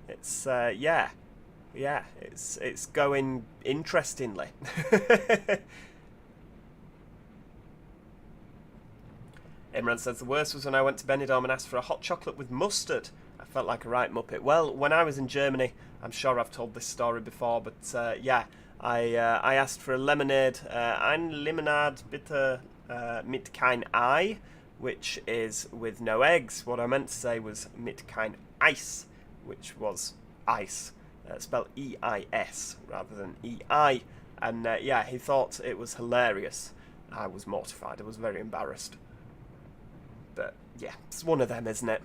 [SPEAKER 1] It's, yeah. Yeah, it's going interestingly. Imran says, the worst was when I went to Benidorm and asked for a hot chocolate with mustard. I felt like a right muppet. Well, when I was in Germany, I'm sure I've told this story before, but yeah, I asked for a lemonade, ein Limonade bitte mit kein Ei, which is with no eggs. What I meant to say was mit kein Eis, which was ice, spelled E-I-S rather than E-I. And yeah, he thought it was hilarious. I was mortified. I was very embarrassed. But yeah, it's one of them, isn't it?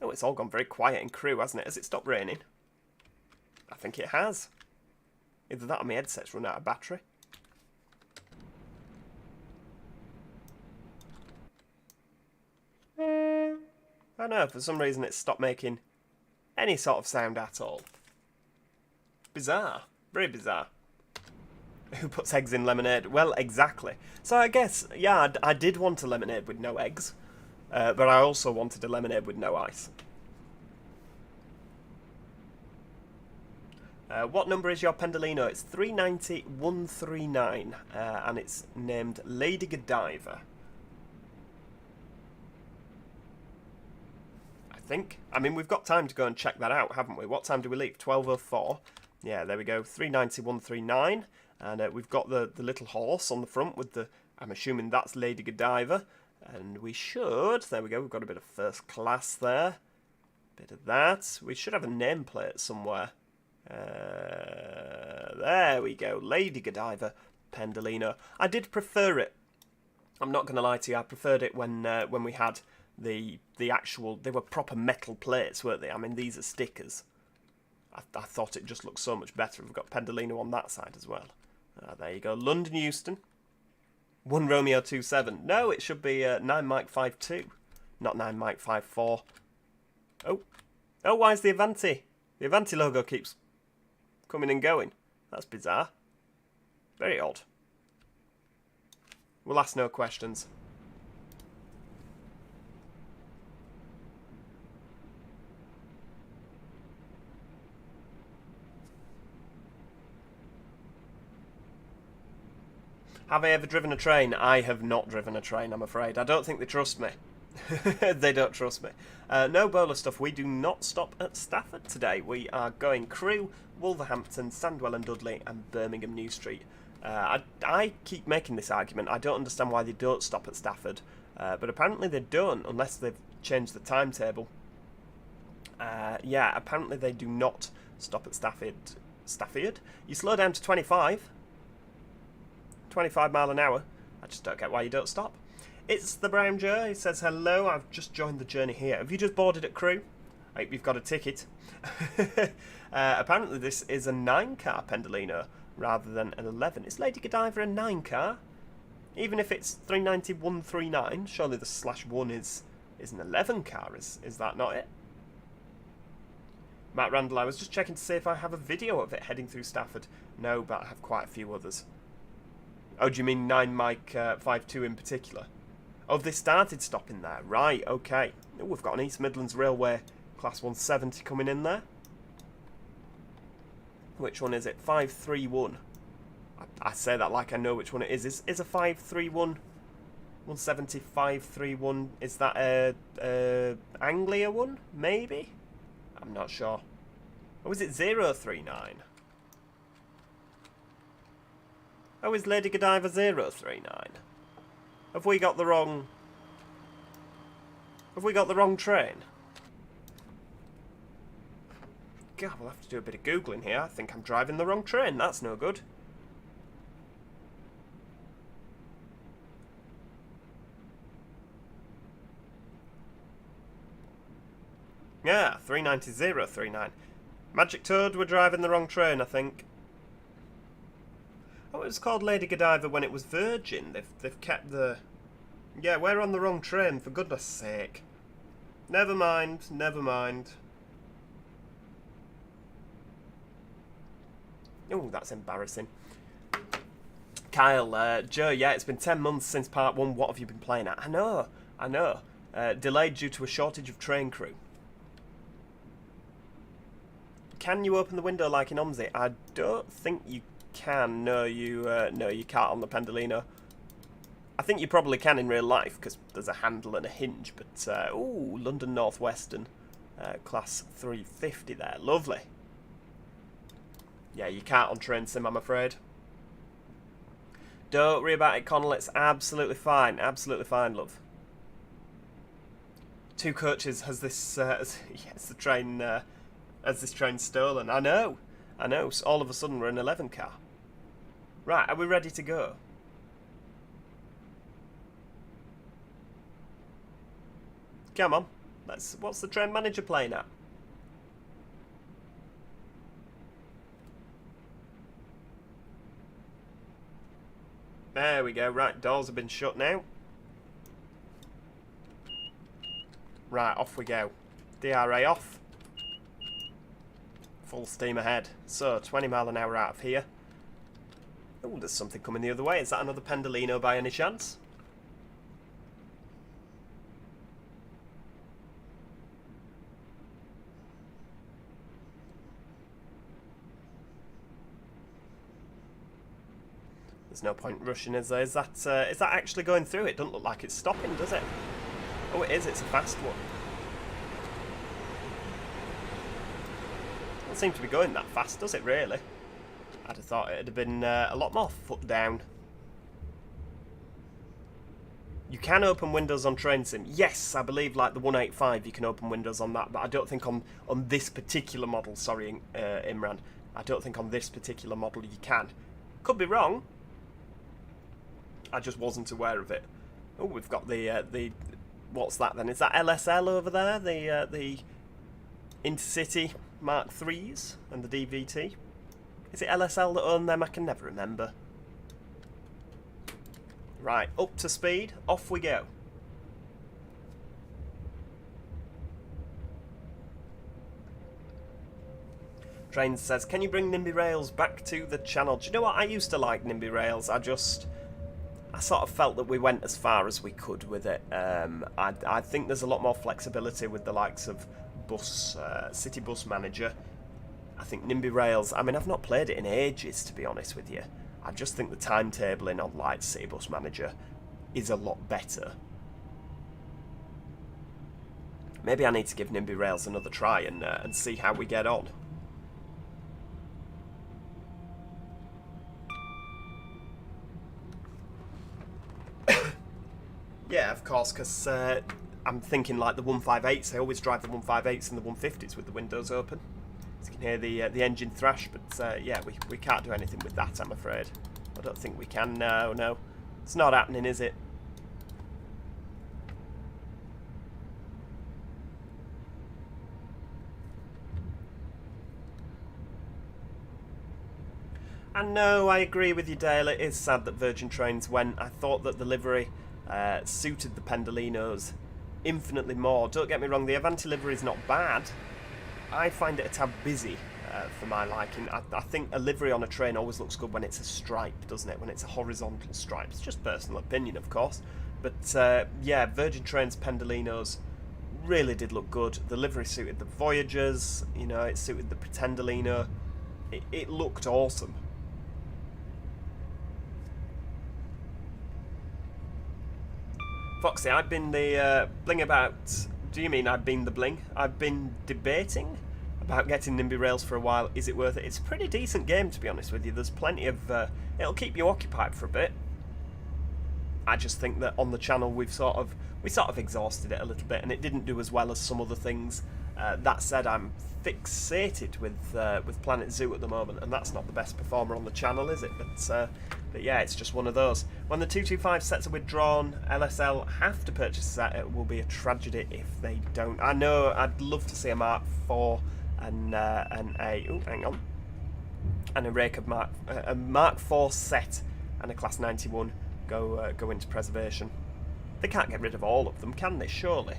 [SPEAKER 1] Oh, it's all gone very quiet in Crewe, hasn't it? Has it stopped raining? I think it has. Either that or my headset's run out of battery. I don't know, for some reason it's stopped making any sort of sound at all. Bizarre. Very bizarre. Who puts eggs in lemonade? Well, exactly. So I guess, yeah, I did want a lemonade with no eggs. But I also wanted a lemonade with no ice. What number is your Pendolino? It's 390-139, and it's named Lady Godiva. I think. I mean, we've got time to go and check that out, haven't we? What time do we leave? 12:04. Yeah, there we go. 390-139, and we've got the little horse on the front with the... I'm assuming that's Lady Godiva. And we should, there we go, we've got a bit of first class there. Bit of that. We should have a nameplate somewhere. There we go, Lady Godiva Pendolino. I did prefer it. I'm not going to lie to you, I preferred it when we had the actual, they were proper metal plates, weren't they? I mean, these are stickers. I thought it just looked so much better. We've got Pendolino on that side as well. There you go, London Euston. 1 Romeo 27. No, it should be 9 Mike 52, not 9 Mike 54. Oh, why is the Avanti? The Avanti logo keeps coming and going. That's bizarre. Very odd. We'll ask no questions. Have I ever driven a train? I have not driven a train, I'm afraid. I don't think they trust me. They don't trust me. No bowler stuff. We do not stop at Stafford today. We are going Crewe, Wolverhampton, Sandwell and Dudley, and Birmingham New Street. I keep making this argument. I don't understand why they don't stop at Stafford. But apparently they don't, unless they've changed the timetable. Yeah, apparently they do not stop at Stafford. Stafford? You slow down to 25 mile an hour. I just don't get why you don't stop. It's the Brown Joe. He says, hello, I've just joined the journey here. Have you just boarded at Crewe? I hope you've got a ticket. Apparently this is a 9-car Pendolino rather than an 11. Is Lady Godiva a 9-car? Even if it's 390-139, surely the /1 is an 11-car. Is that not it? Matt Randall, I was just checking to see if I have a video of it heading through Stafford. No, but I have quite a few others. Oh, do you mean 9 Mike 52 in particular? Oh, they started stopping there. Right, okay. Oh, we've got an East Midlands Railway Class 170 coming in there. Which one is it? 531. I say that like I know which one it is. Is a 531 170 531? Is that a Anglia one? Maybe? I'm not sure. Or is it 039? Oh, is Lady Godiva 039? Have we got the wrong... Have we got the wrong train? God, we'll have to do a bit of Googling here. I think I'm driving the wrong train. That's no good. Yeah, 390-039. Magic Toad, we're driving the wrong train, I think. Oh, it was called Lady Godiva when it was Virgin. They've kept the... Yeah, we're on the wrong train, for goodness sake. Never mind, never mind. Oh, that's embarrassing. Kyle, Joe, yeah, it's been 10 months since part 1. What have you been playing at? I know. Delayed due to a shortage of train crew. Can you open the window like in OMSI? I don't think you can. No, you can't on the Pendolino. I think you probably can in real life because there's a handle and a hinge. But ooh, London North Western, class 350 there. Lovely. Yeah, you can't on Train Sim, I'm afraid. Don't worry about it, Connell. It's absolutely fine. Absolutely fine, love. 2 coaches has this. Yes, the train. Has this train stolen? I know. So all of a sudden we're in 11 car. Right, are we ready to go? Come on. What's the train manager playing at? There we go. Right, doors have been shut now. Right, off we go. DRA off. Full steam ahead. So, 20 mile an hour out of here. Oh, there's something coming the other way. Is that another Pendolino by any chance? There's no point rushing, is there? Is that actually going through? It doesn't look like it's stopping, does it? Oh, it is. It's a fast one. Doesn't seem to be going that fast, does it, really? I'd have thought it'd have been a lot more foot down. You can open windows on Train Sim. Yes, I believe like the 185 you can open windows on that, but I don't think on this particular model, sorry, Imran, I don't think on this particular model you can. Could be wrong. I just wasn't aware of it. Oh, we've got the what's that then? Is that LSL over there? The Intercity Mark IIIs and the DVT? Is it LSL that own them? I can never remember. Right, up to speed, off we go. Train says, can you bring NIMBY Rails back to the channel? Do you know what? I used to like NIMBY Rails. I sort of felt that we went as far as we could with it. I think there's a lot more flexibility with the likes of City Bus Manager. I think NIMBY Rails, I mean, I've not played it in ages, to be honest with you. I just think the timetabling on like City Bus Manager is a lot better. Maybe I need to give NIMBY Rails another try and see how we get on. Yeah, of course, because I'm thinking like the 158s. I always drive the 158s and the 150s with the windows open. So you can hear the engine thrash, but yeah, we can't do anything with that, I'm afraid. I don't think we can. No. It's not happening, is it? And no, I agree with you, Dale. It is sad that Virgin Trains went. I thought that the livery suited the Pendolinos infinitely more. Don't get me wrong, the Avanti livery is not bad. I find it a tad busy for my liking. I think a livery on a train always looks good when it's a stripe, doesn't it? When it's a horizontal stripe. It's just personal opinion, of course. But yeah, Virgin Trains Pendolinos really did look good. The livery suited the Voyagers, you know, it suited the Pretendolino. It looked awesome. Foxy, I've been the bling about... Do you mean I've been the bling? I've been debating about getting NIMBY Rails for a while. Is it worth it? It's a pretty decent game, to be honest with you. There's plenty of... it'll keep you occupied for a bit. I just think that on the channel we sort of exhausted it a little bit, and it didn't do as well as some other things. That said, I'm fixated with Planet Zoo at the moment, and that's not the best performer on the channel, is it? But yeah, it's just one of those. When the 225 sets are withdrawn, LSL have to purchase a set. It will be a tragedy if they don't. I know I'd love to see a Mark IV and a Mark IV set and a Class 91 go into preservation. They can't get rid of all of them, can they? Surely.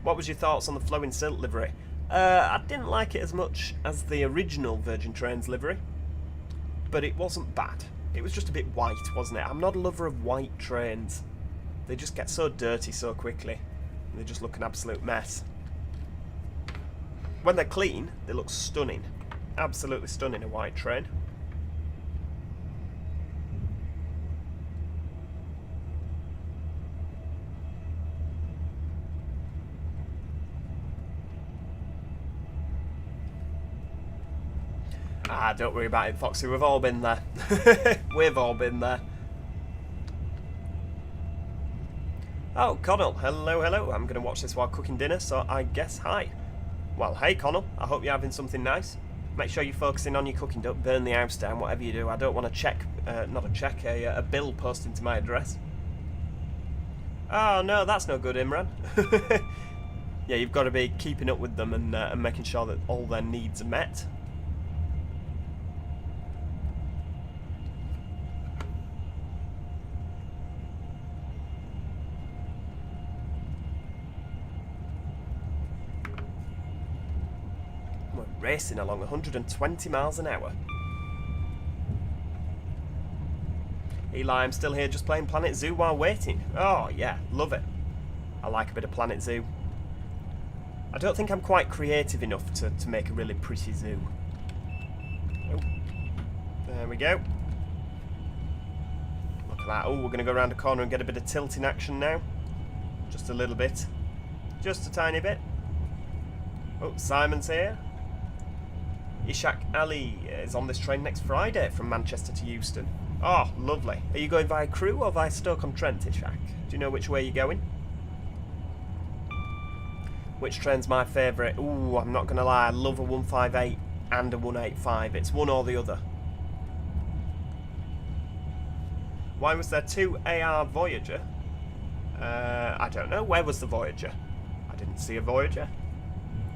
[SPEAKER 1] What was your thoughts on the flowing silk livery? I didn't like it as much as the original Virgin Trains livery, but it wasn't bad. It was just a bit white, wasn't it? I'm not a lover of white trains. They just get so dirty so quickly. They just look an absolute mess. When they're clean, they look stunning. Absolutely stunning, a white train. Ah, don't worry about it, Foxy. We've all been there. We've all been there. Oh, Connell. Hello, hello. I'm going to watch this while cooking dinner, so I guess hi. Well, hey, Connell. I hope you're having something nice. Make sure you're focusing on your cooking. Don't burn the house down, whatever you do. I don't want a bill posting to my address. Oh, no, that's no good, Imran. Yeah, you've got to be keeping up with them and making sure that all their needs are met. Racing along 120 miles an hour. Eli, I'm still here just playing Planet Zoo while waiting. Oh yeah, love it. I like a bit of Planet Zoo. I don't think I'm quite creative enough to make a really pretty zoo. Oh, there we go. Look at that. Oh, we're going to go around a corner and get a bit of tilting action now. Just a little bit. Just a tiny bit. Oh, Simon's here. Ishak Ali is on this train next Friday from Manchester to Euston. Oh, lovely. Are you going via Crewe or via Stoke-on-Trent, Ishak? Do you know which way you're going? Which train's my favourite? Ooh, I'm not going to lie. I love a 158 and a 185. It's one or the other. Why was there two AR Voyager? I don't know. Where was the Voyager? I didn't see a Voyager.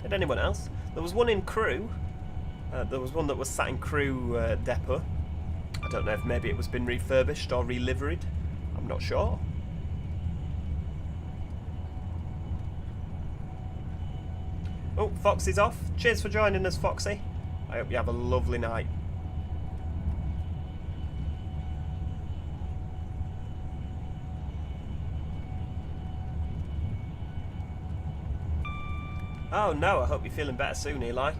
[SPEAKER 1] Did anyone else? There was one in Crewe. There was one that was sat in Crewe depot. I don't know if maybe it was been refurbished or reliveried. I'm not sure. Oh, Foxy's off. Cheers for joining us, Foxy. I hope you have a lovely night. Oh no, I hope you're feeling better soon, Eli.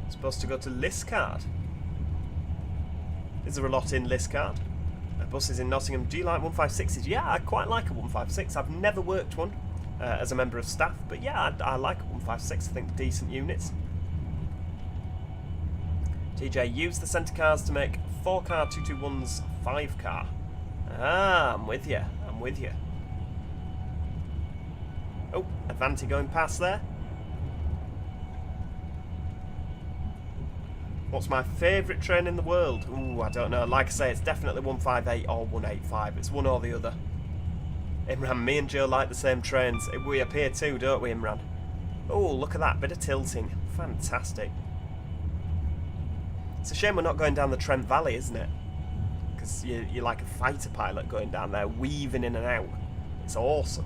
[SPEAKER 1] Supposed to go to Liscard. Is there a lot in Liscard? Buses in Nottingham. Do you like 156s? Yeah, I quite like a 156. I've never worked one as a member of staff, but yeah, I like a 156. I think decent units. TJ, use the centre cars to make 4-car 221's 5-car. Ah, I'm with you. I'm with you. Oh, Avanti going past there. What's my favourite train in the world? Ooh, I don't know. Like I say, it's definitely 158 or 185. It's one or the other. Imran, me and Joe like the same trains. We appear too, don't we, Imran? Oh, look at that. Bit of tilting. Fantastic. It's a shame we're not going down the Trent Valley, isn't it? Because you're like a fighter pilot going down there, weaving in and out. It's awesome.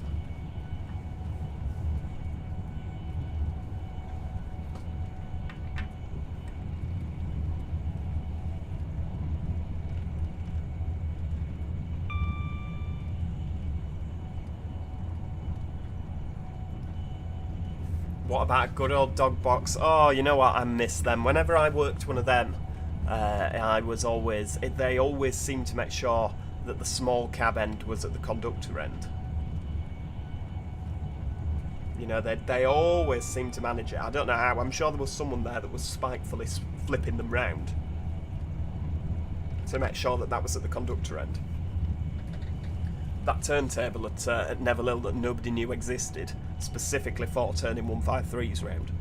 [SPEAKER 1] What about a good old dog box? Oh, you know what? I miss them. Whenever I worked one of them, I was always... They always seemed to make sure that the small cab end was at the conductor end. You know, they always seemed to manage it. I don't know how. I'm sure there was someone there that was spitefully flipping them round to make sure that that was at the conductor end. That turntable at Neville Hill that nobody knew existed, specifically for turning 153s round.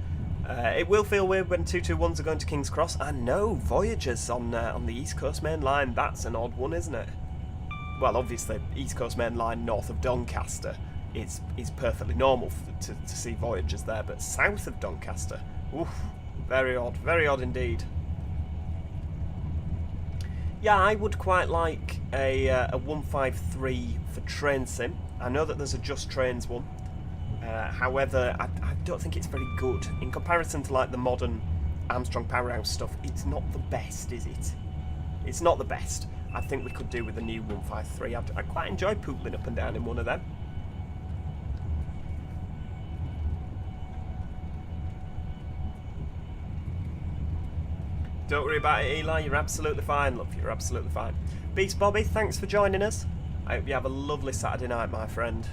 [SPEAKER 1] It will feel weird when 221s are going to King's Cross. I know, Voyagers on the East Coast Main Line, that's an odd one, isn't it? Well, obviously, East Coast Main Line north of Doncaster is perfectly normal to see Voyagers there, but south of Doncaster, oof, very odd indeed. Yeah, I would quite like a 153 for train sim. I know that there's a Just Trains one. However, I don't think it's very good. In comparison to like the modern Armstrong Powerhouse stuff, it's not the best, is it? It's not the best. I think we could do with a new 153. I'd quite enjoy pootling up and down in one of them. Don't worry about it, Eli. You're absolutely fine, love. You're absolutely fine. Beast Bobby, thanks for joining us. I hope you have a lovely Saturday night, my friend.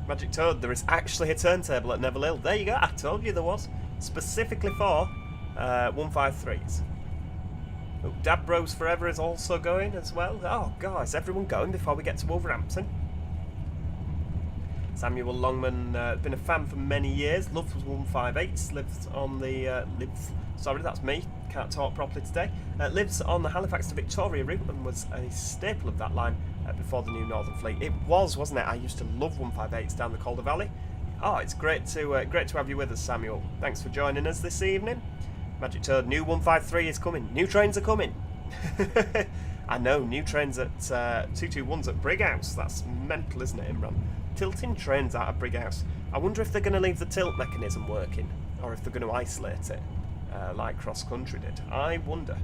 [SPEAKER 1] Magic Toad, there is actually a turntable at Neville Hill. There you go. I told you there was. Specifically for 153s. Oh, Dab Bros Forever is also going as well. Oh, God, is everyone going before we get to Wolverhampton? Samuel Longman, been a fan for many years, loves 158s, lives on the, sorry that's me, can't talk properly today, lives on the Halifax to Victoria route and was a staple of that line before the new Northern Fleet. It was, wasn't it? I used to love 158s down the Calder Valley. Oh, it's great to have you with us, Samuel. Thanks for joining us this evening. Magic Toad, new 153 is coming, new trains are coming. I know, new trains at 221s at Brighouse, that's mental, isn't it, Imran? Tilting trains out of Brighouse. I wonder if they're going to leave the tilt mechanism working, or if they're going to isolate it, like Cross Country did. I wonder.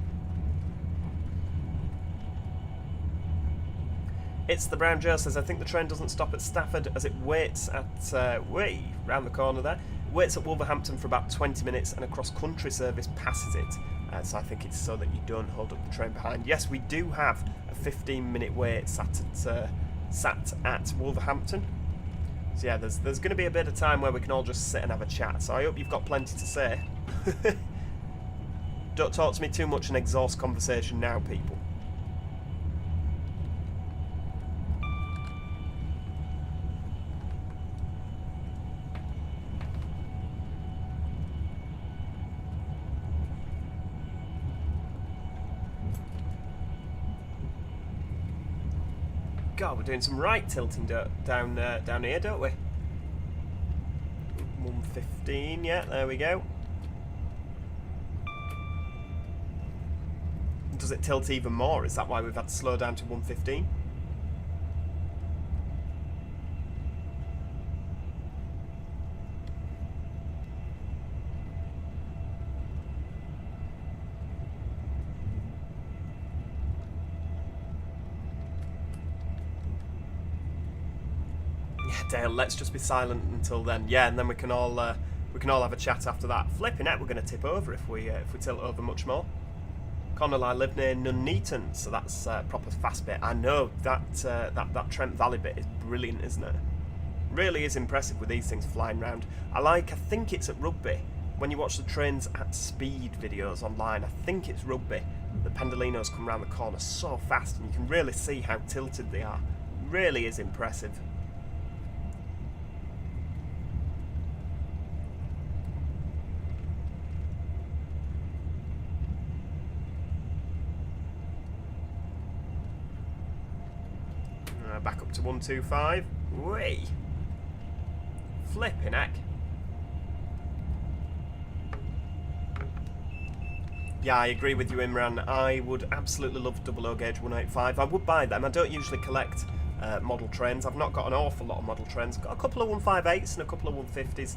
[SPEAKER 1] It's the Brown Joe says, I think the train doesn't stop at Stafford as it waits at, way round the corner there. It waits at Wolverhampton for about 20 minutes and a cross-country service passes it. So I think it's so that you don't hold up the train behind. Yes, we do have a 15-minute wait sat at Wolverhampton. So yeah, there's going to be a bit of time where we can all just sit and have a chat. So I hope you've got plenty to say. Don't talk to me too much and exhaust conversation now, people. God, we're doing some right tilting down here, don't we? 115, yeah, there we go. Does it tilt even more? Is that why we've had to slow down to 115? Dale, let's just be silent until then. Yeah, and then we can all have a chat after that. Flipping out, we're going to tip over if we tilt over much more. Connell, I live near Nuneaton, so that's proper fast bit. I know that Trent Valley bit is brilliant, isn't it? Really is impressive with these things flying round. I think it's at Rugby. When you watch the trains at speed videos online, I think it's Rugby. The Pendolinos come round the corner so fast, and you can really see how tilted they are. Really is impressive. Back up to 125. Whee! Flipping heck. Yeah, I agree with you, Imran. I would absolutely love 00 gauge 185. I would buy them. I don't usually collect model trains. I've not got an awful lot of model trains. I've got a couple of 158s and a couple of 150s.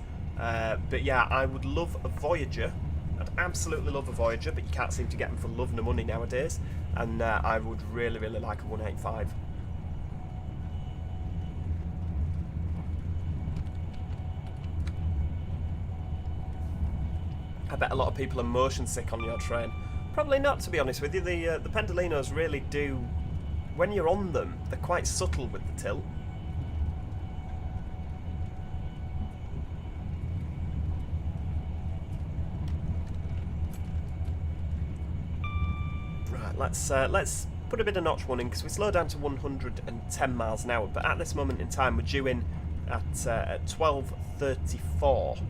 [SPEAKER 1] But yeah, I would love a Voyager. I'd absolutely love a Voyager, but you can't seem to get them for love nor money nowadays. And I would really, really like a 185. I bet a lot of people are motion sick on your train. Probably not, to be honest with you. The Pendolinos really do, when you're on them, they're quite subtle with the tilt. Right, let's put a bit of notch one in, because we slow down to 110 miles an hour, but at this moment in time we're due in at 12:34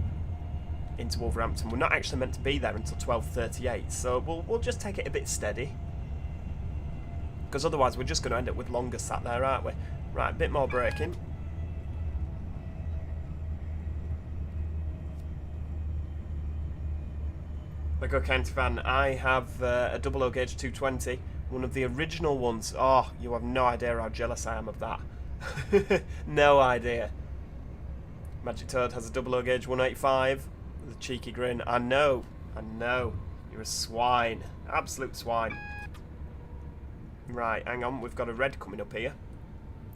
[SPEAKER 1] into Wolverhampton. We're not actually meant to be there until 12:38, so we'll just take it a bit steady, because otherwise we're just going to end up with longer sat there, aren't we? Right, a bit more braking. Lego County Van, I have a 00 gauge 220, one of the original ones. Oh, you have no idea how jealous I am of that. No idea. Magic Toad has a 00 gauge 185 with a cheeky grin. I know, you're a swine, absolute swine. Right, hang on, we've got a red coming up here.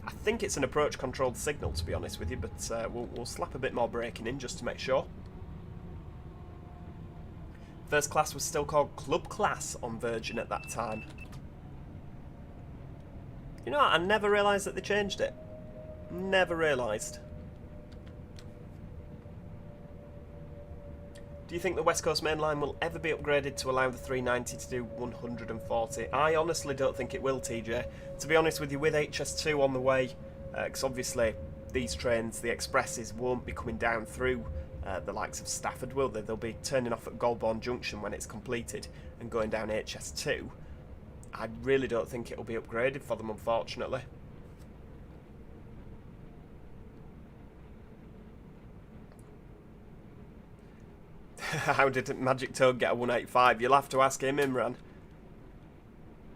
[SPEAKER 1] I think it's an approach controlled signal, to be honest with you, but we'll slap a bit more braking in just to make sure. First class was still called Club Class on Virgin at that time. You know what, I never realised that they changed it. Never realised. Do you think the West Coast Main Line will ever be upgraded to allow the 390 to do 140? I honestly don't think it will, TJ. To be honest with you, with HS2 on the way, because obviously these trains, the expresses, won't be coming down through the likes of Stafford, will they? They'll be turning off at Golborne Junction when it's completed and going down HS2. I really don't think it'll be upgraded for them, unfortunately. How did Magic Toad get a 185? You'll have to ask him, Imran.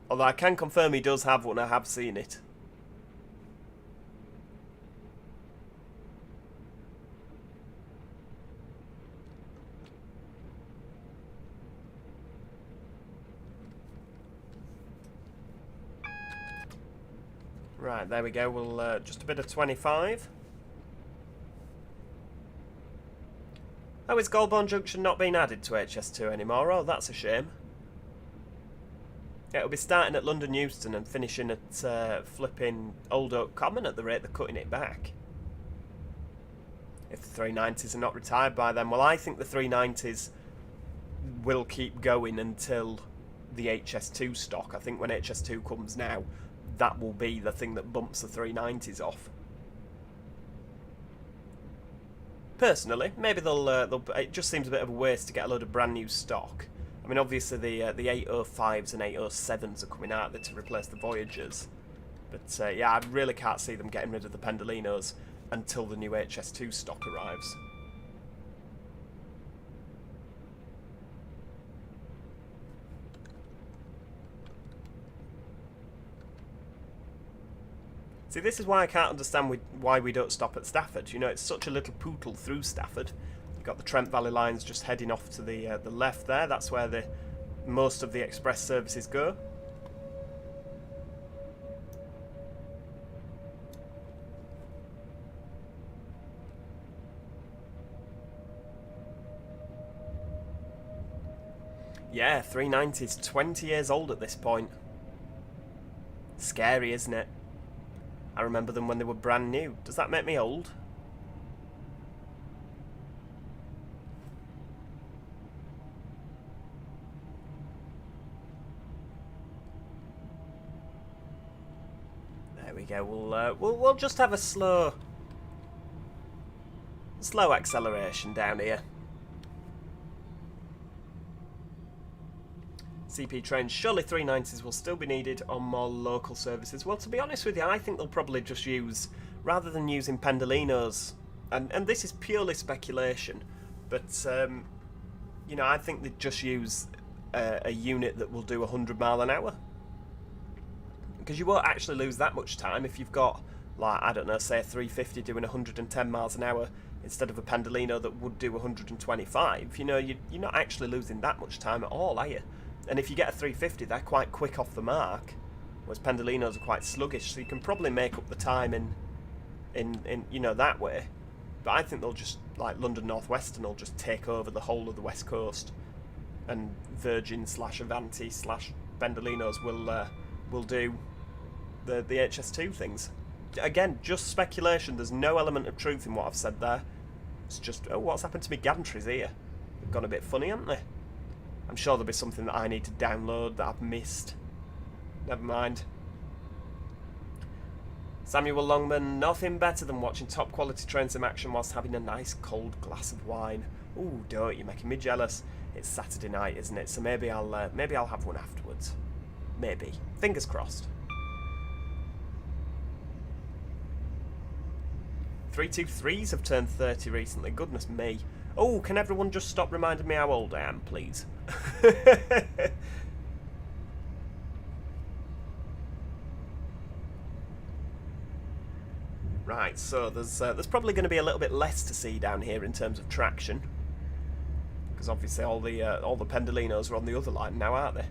[SPEAKER 1] Although I can confirm he does have one, I have seen it. Right, there we go. We'll just a bit of 25. Oh, is Golborne Junction not being added to HS2 anymore? Oh, that's a shame. Yeah, it'll be starting at London Euston and finishing at flipping Old Oak Common at the rate they're cutting it back. If the 390s are not retired by then. Well, I think the 390s will keep going until the HS2 stock. I think when HS2 comes now, that will be the thing that bumps the 390s off. Personally, maybe they'll it just seems a bit of a waste to get a load of brand new stock. I mean, obviously the 805s and 807s are coming out there to replace the Voyagers. But yeah, I really can't see them getting rid of the Pendolinos until the new HS2 stock arrives. See, this is why I can't understand why we don't stop at Stafford. You know, it's such a little pootle through Stafford. You've got the Trent Valley lines just heading off to the left there. That's where most of the express services go. Yeah, 390's 20 years old at this point. Scary, isn't it? I remember them when they were brand new. Does that make me old? There we go. We'll just have a slow acceleration down here. CP trains, surely 390s will still be needed on more local services. Well, to be honest with you, I think they'll probably just use, rather than using Pendolinos, and this is purely speculation, but you know, I think they'd just use a unit that will do 100 mile an hour, because you won't actually lose that much time if you've got, like, I don't know, say a 350 doing 110 miles an hour instead of a Pendolino that would do 125, you know, you're not actually losing that much time at all, are you? And if you get a 350, they're quite quick off the mark, whereas Pendolinos are quite sluggish, so you can probably make up the time in you know, that way. But I think they'll just, like London North Western, will just take over the whole of the West Coast, and Virgin / Avanti / Pendolinos will do the HS2 things. Again, just speculation. There's no element of truth in what I've said there. It's just, oh, what's happened to me gantries here? They've gone a bit funny, haven't they? I'm sure there'll be something that I need to download that I've missed. Never mind. Samuel Longman, nothing better than watching top quality trains in action whilst having a nice cold glass of wine. Ooh, don't, you're making me jealous. It's Saturday night, isn't it? So maybe I'll have one afterwards. Maybe. Fingers crossed. 323s have turned 30 recently. Goodness me. Oh, can everyone just stop reminding me how old I am, please? Right, so there's probably going to be a little bit less to see down here in terms of traction, because obviously all the Pendolinos are on the other line now, aren't they?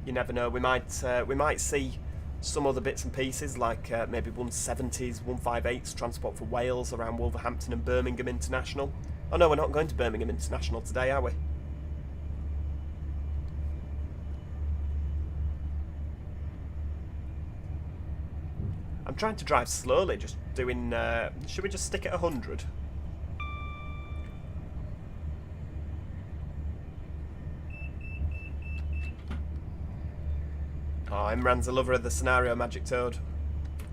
[SPEAKER 1] You never know. We might see some other bits and pieces, like maybe 170s, 158s transport for Wales around Wolverhampton and Birmingham International. Oh no, we're not going to Birmingham International today, are we? I'm trying to drive slowly, just doing... should we just stick at 100? Oh, Imran's a lover of the scenario, Magic Toad.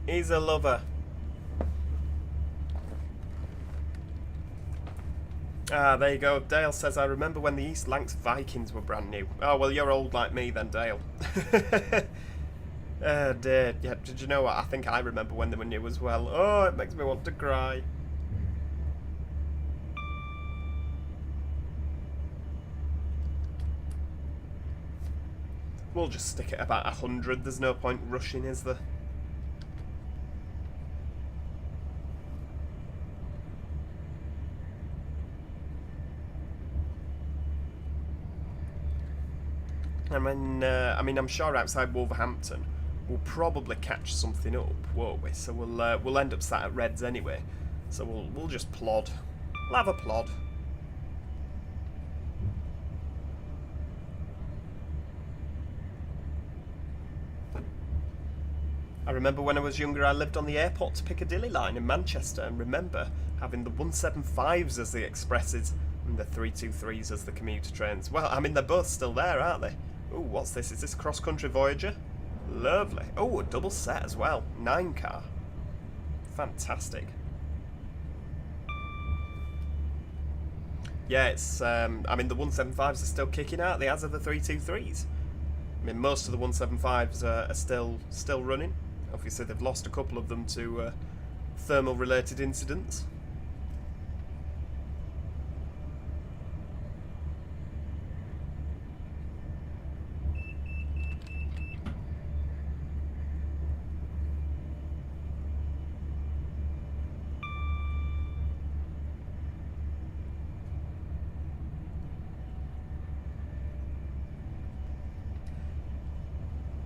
[SPEAKER 1] He's a lover. Ah, there you go. Dale says, I remember when the East Lancs Vikings were brand new. Oh, well, you're old like me then, Dale. Oh, dear. Yeah, did you know what? I think I remember when they were new as well. Oh, it makes me want to cry. We'll just stick it about 100. There's no point rushing, is there? I mean, I'm sure outside Wolverhampton we'll probably catch something up, won't we? So we'll end up sat at Reds anyway. So we'll just plod. We'll have a plod. I remember when I was younger, I lived on the airport to Piccadilly line in Manchester, and remember having the 175s as the expresses and the 323s as the commuter trains. Well, I mean, they're both still there, aren't they? Oh, what's this? Is this Cross Country Voyager? Lovely. Oh, a double set as well. 9 car. Fantastic. Yeah, it's... I mean, the 175s are still kicking out, the as are the 323s. I mean, most of the 175s are still running. Obviously, they've lost a couple of them to thermal-related incidents.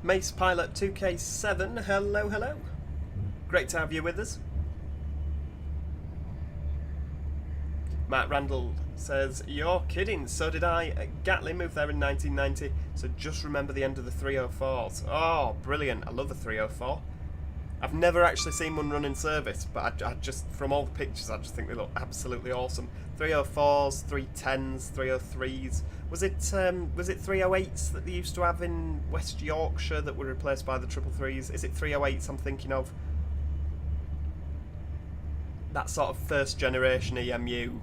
[SPEAKER 1] Mace Pilot 2K7, hello, hello. Great to have you with us. Matt Randall says, you're kidding, so did I. Gatley moved there in 1990, so just remember the end of the 304s. Oh, brilliant, I love the 304. I've never actually seen one run in service, but I just, from all the pictures, I just think they look absolutely awesome. 304s, 310s, 303s. Was it 308s that they used to have in West Yorkshire that were replaced by the 333s? Is it 308s I'm thinking of? That sort of first generation EMU,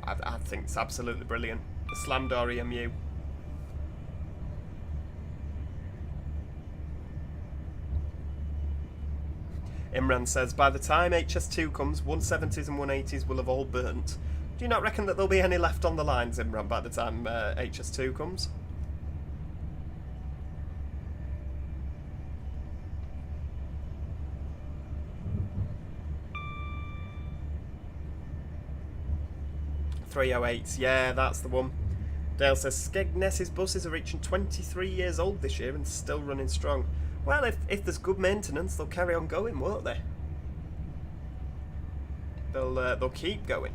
[SPEAKER 1] I think it's absolutely brilliant. The slam door EMU. Imran says, by the time HS2 comes, 170s and 180s will have all burnt. Do you not reckon that there'll be any left on the lines, Imran, by the time HS2 comes? 308. Yeah, that's the one. Dale says Skegness's buses are reaching 23 years old this year and still running strong. Well, if there's good maintenance, they'll carry on going, won't they? They'll keep going.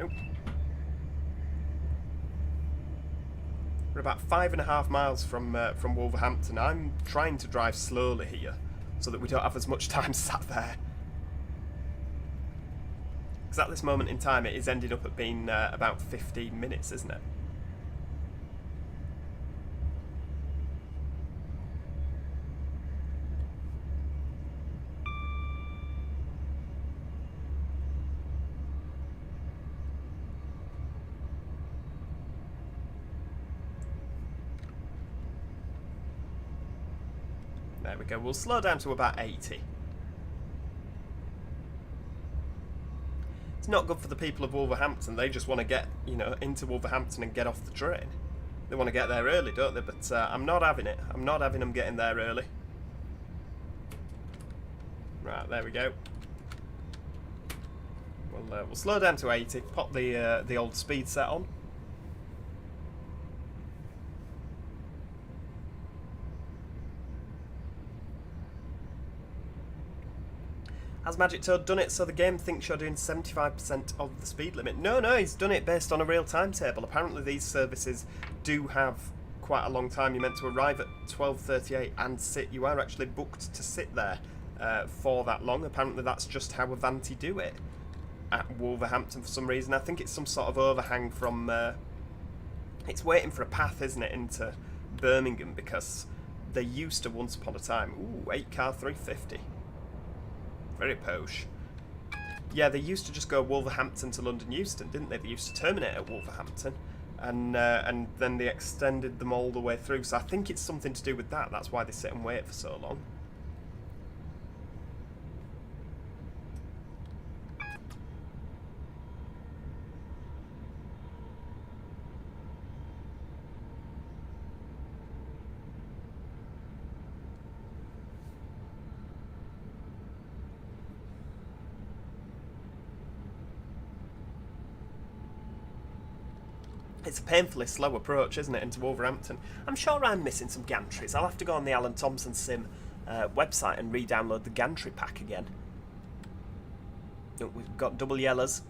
[SPEAKER 1] Oh. We're about 5.5 miles from Wolverhampton. I'm trying to drive slowly here, so that we don't have as much time sat there. Because at this moment in time, it is ended up at being about 15 minutes, isn't it? There we go. We'll slow down to about 80. It's not good for the people of Wolverhampton. They just want to get, you know, into Wolverhampton and get off the train. They want to get there early, don't they? But I'm not having it. I'm not having them getting there early. Right, there we go. We'll slow down to 80. Pop the old speed set on. Has Magic Toad done it so the game thinks you're doing 75% of the speed limit? No, he's done it based on a real timetable. Apparently these services do have quite a long time. You're meant to arrive at 12:38 and sit. You are actually booked to sit there for that long. Apparently that's just how Avanti do it at Wolverhampton for some reason. I think it's some sort of overhang from... it's waiting for a path, isn't it, into Birmingham, because they used to once upon a time... Ooh, 8-car 350. Very posh. Yeah, they used to just go Wolverhampton to London Euston, didn't they? They used to terminate at Wolverhampton, and then they extended them all the way through. So I think it's something to do with that. That's why they sit and wait for so long. It's a painfully slow approach, isn't it, into Wolverhampton? I'm sure I'm missing some gantries. I'll have to go on the Alan Thompson Sim website and re-download the gantry pack again. Oh, we've got double yellows.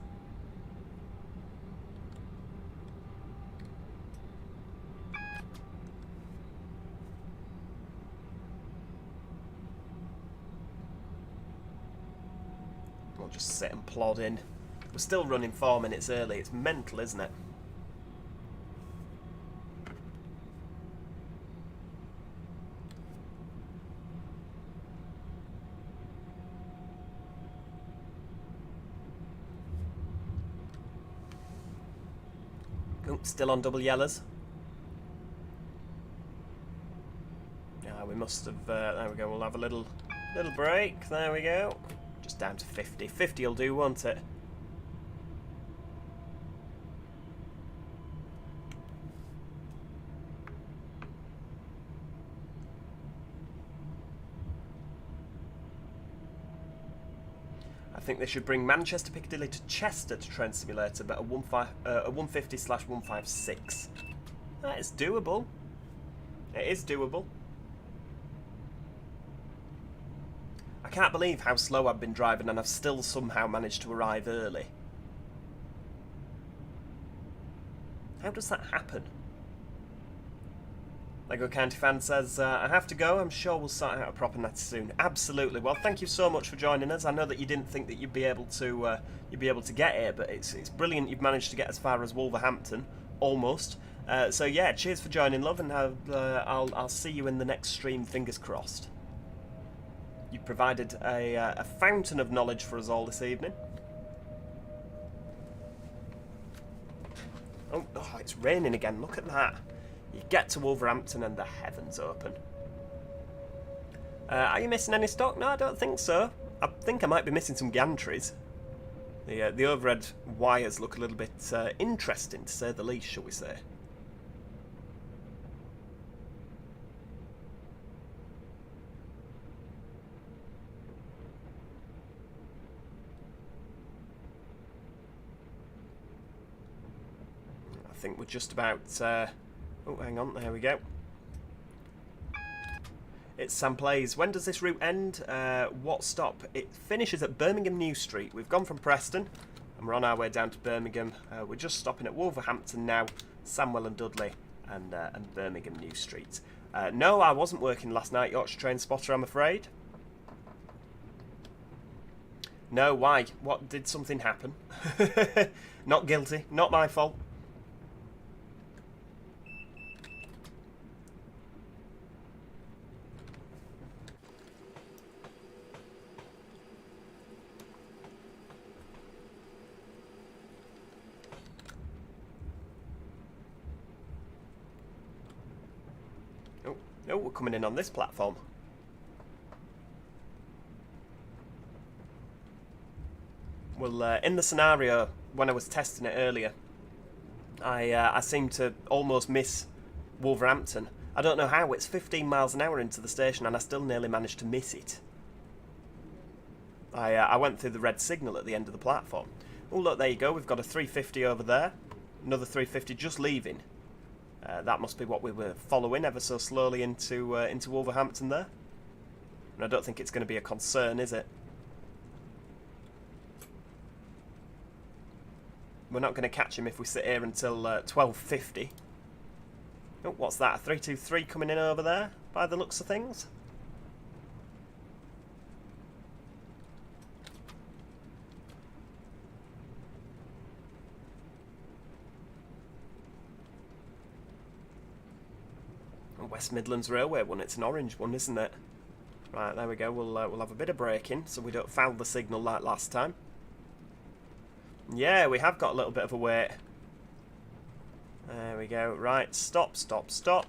[SPEAKER 1] We'll just sit and plod in. We're still running 4 minutes early. It's mental, isn't it? Still on double yellows. Yeah, we must have... there we go, we'll have a little break. There we go. Just down to 50. 50 will do, won't it? I think they should bring Manchester Piccadilly to Chester to train simulator, but a 150/156. That is doable. It is doable. I can't believe how slow I've been driving and I've still somehow managed to arrive early. How does that happen? Lego County fan says, I have to go. I'm sure we'll sort out a proper net soon. Absolutely. Well, thank you so much for joining us. I know that you didn't think that you'd be able to get here, but it's brilliant you've managed to get as far as Wolverhampton, almost. So yeah, cheers for joining, love, and I'll see you in the next stream. Fingers crossed. You've provided a fountain of knowledge for us all this evening. Oh, it's raining again. Look at that. You get to Wolverhampton and the heavens open. Are you missing any stock? No, I don't think so. I think I might be missing some gantries. The overhead wires look a little bit interesting, to say the least, shall we say. think we're just about... oh, hang on, there we go. It's Sandwell. When does this route end? What stop? It finishes at Birmingham New Street. We've gone from Preston, and we're on our way down to Birmingham. We're just stopping at Wolverhampton now, Sandwell and Dudley, and Birmingham New Street. No, I wasn't working last night, Yorkshire Train Spotter, I'm afraid. No, why? What, did something happen? Not guilty, not my fault. Oh, we're coming in on this platform. Well, in the scenario, when I was testing it earlier, I seemed to almost miss Wolverhampton. I don't know how, it's 15 miles an hour into the station and I still nearly managed to miss it. I went through the red signal at the end of the platform. Oh, look, there you go, we've got a 350 over there. Another 350 just leaving. That must be what we were following ever so slowly into Wolverhampton there. And I don't think it's going to be a concern, is it? We're not going to catch him if we sit here until 12:50. Oh, what's that? A 323 coming in over there, by the looks of things. West Midlands Railway one, it's an orange one, isn't it? Right, there we go, we'll have a bit of braking so we don't foul the signal like last time. Yeah, we have got a little bit of a wait. There we go, right, stop, stop, stop.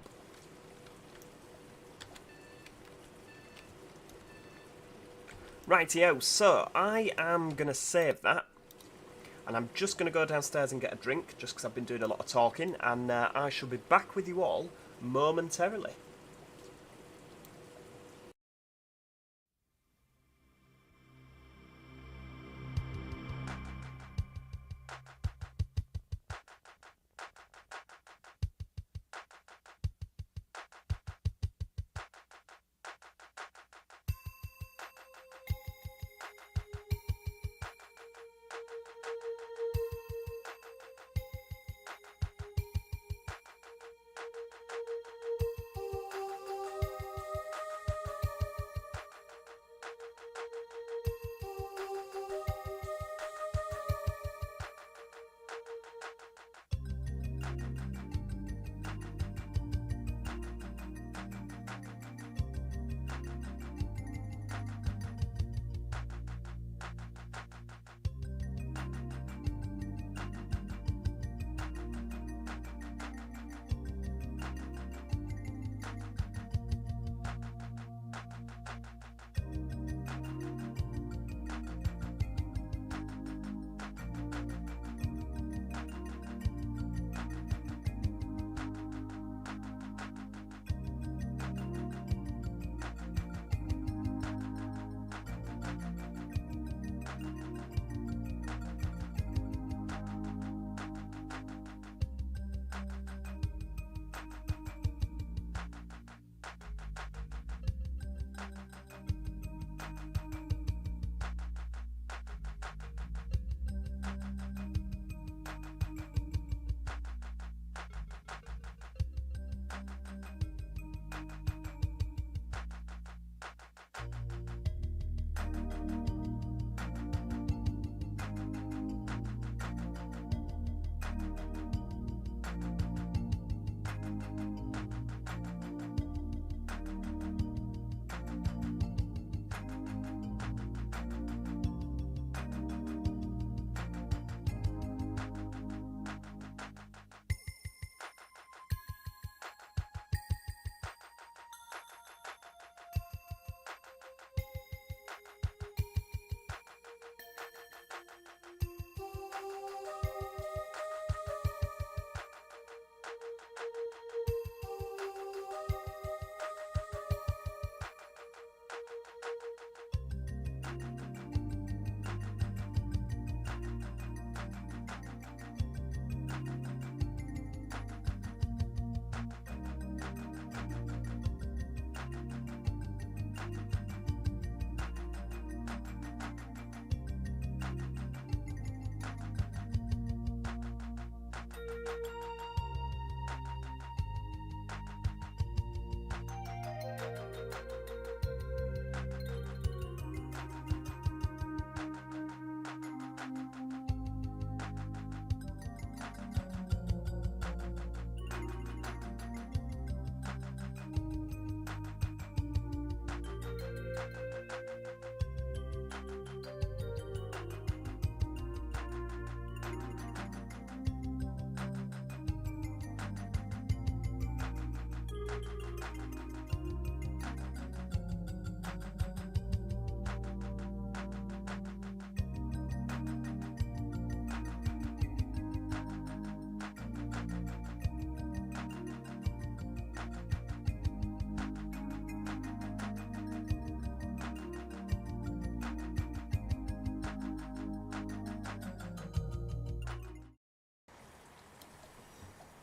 [SPEAKER 1] Rightio, so I am going to save that. And I'm just going to go downstairs and get a drink, just because I've been doing a lot of talking, and I shall be back with you all momentarily.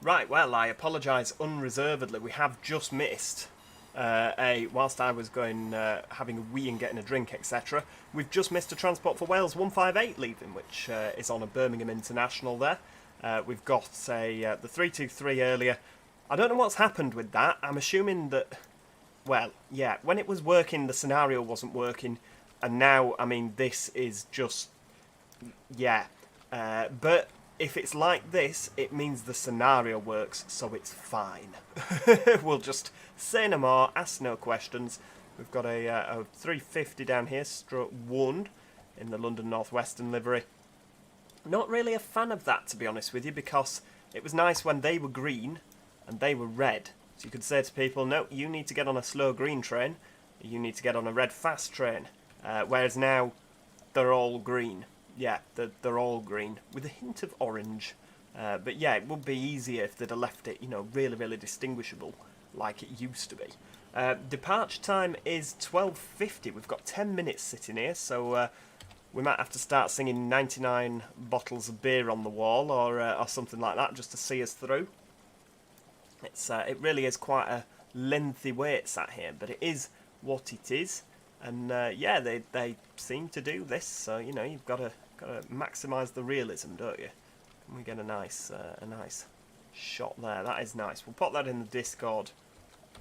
[SPEAKER 1] Right, well, I apologise unreservedly. We have just missed whilst I was going, having a wee and getting a drink, etc. We've just missed a Transport for Wales 158 leaving, which is on a Birmingham International there. We've got the 323 earlier. I don't know what's happened with that. I'm assuming that, well, yeah, when it was working, the scenario wasn't working. And now, I mean, this is just, yeah. But if it's like this, it means the scenario works, so it's fine. We'll just say no more, ask no questions. We've got a 350 down here, stroke 1 in the London North Western livery. Not really a fan of that, to be honest with you, because it was nice when they were green and they were red. So you could say to people, no, you need to get on a slow green train, you need to get on a red fast train. Whereas now, they're all green. Yeah, they're all green, with a hint of orange. But yeah, it would be easier if they'd have left it, you know, really, really distinguishable, like it used to be. Departure time is 12:50. We've got 10 minutes sitting here, so we might have to start singing 99 bottles of beer on the wall, or something like that, just to see us through. It really is quite a lengthy wait sat here, but it is what it is. And yeah, they seem to do this, so you know you've got to maximise the realism, don't you? And we get a nice shot there. That is nice. We'll pop that in the Discord.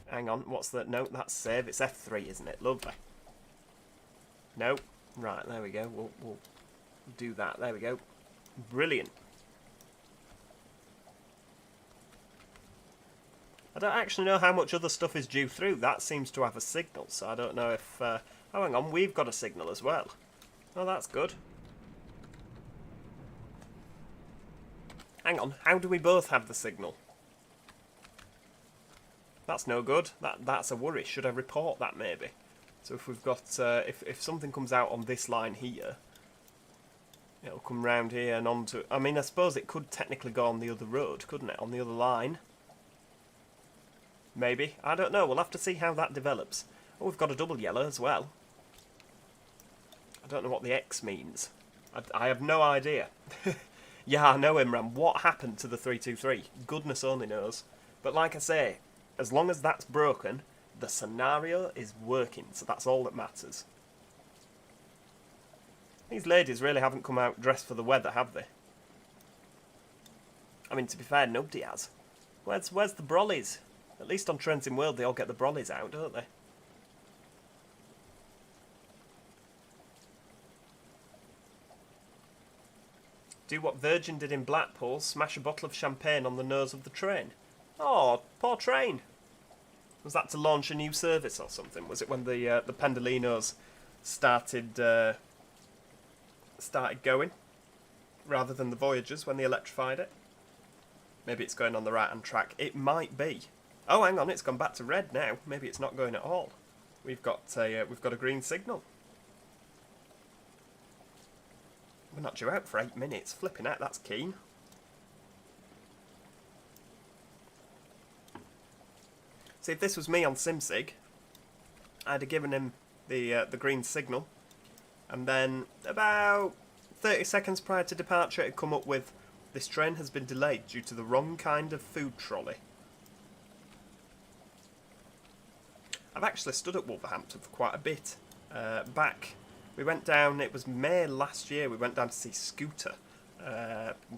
[SPEAKER 1] Hang on, what's that? No, that's save. It's F3, isn't it? Lovely. No, right, there we go. We'll do that. There we go. Brilliant. I don't actually know how much other stuff is due through. That seems to have a signal, so I don't know if... oh, hang on, we've got a signal as well. Oh, that's good. Hang on, how do we both have the signal? That's no good. That's a worry. Should I report that, maybe? So if we've got... if something comes out on this line here, it'll come round here and onto... I mean, I suppose it could technically go on the other road, couldn't it? On the other line. Maybe. I don't know. We'll have to see how that develops. Oh, we've got a double yellow as well. I don't know what the X means. I have no idea. Yeah, I know, Imran. What happened to the 323? Goodness only knows. But like I say, as long as that's broken, the scenario is working, so that's all that matters. These ladies really haven't come out dressed for the weather, have they? I mean, to be fair, nobody has. Where's the brollies? At least on Trent in World, they all get the brollies out, don't they? Do what Virgin did in Blackpool, smash a bottle of champagne on the nose of the train. Oh, poor train. Was that to launch a new service or something? Was it when the Pendolinos started going, rather than the Voyagers when they electrified it? Maybe it's going on the right-hand track. It might be. Oh, hang on, it's gone back to red now. Maybe it's not going at all. We've got a green signal. We're not due out for 8 minutes. Flipping out, that's keen. See, if this was me on SimSig, I'd have given him the green signal, and then about 30 seconds prior to departure, it'd come up with, this train has been delayed due to the wrong kind of food trolley. I've actually stood at Wolverhampton for quite a bit. We went down, it was May last year, we went down to see Scooter.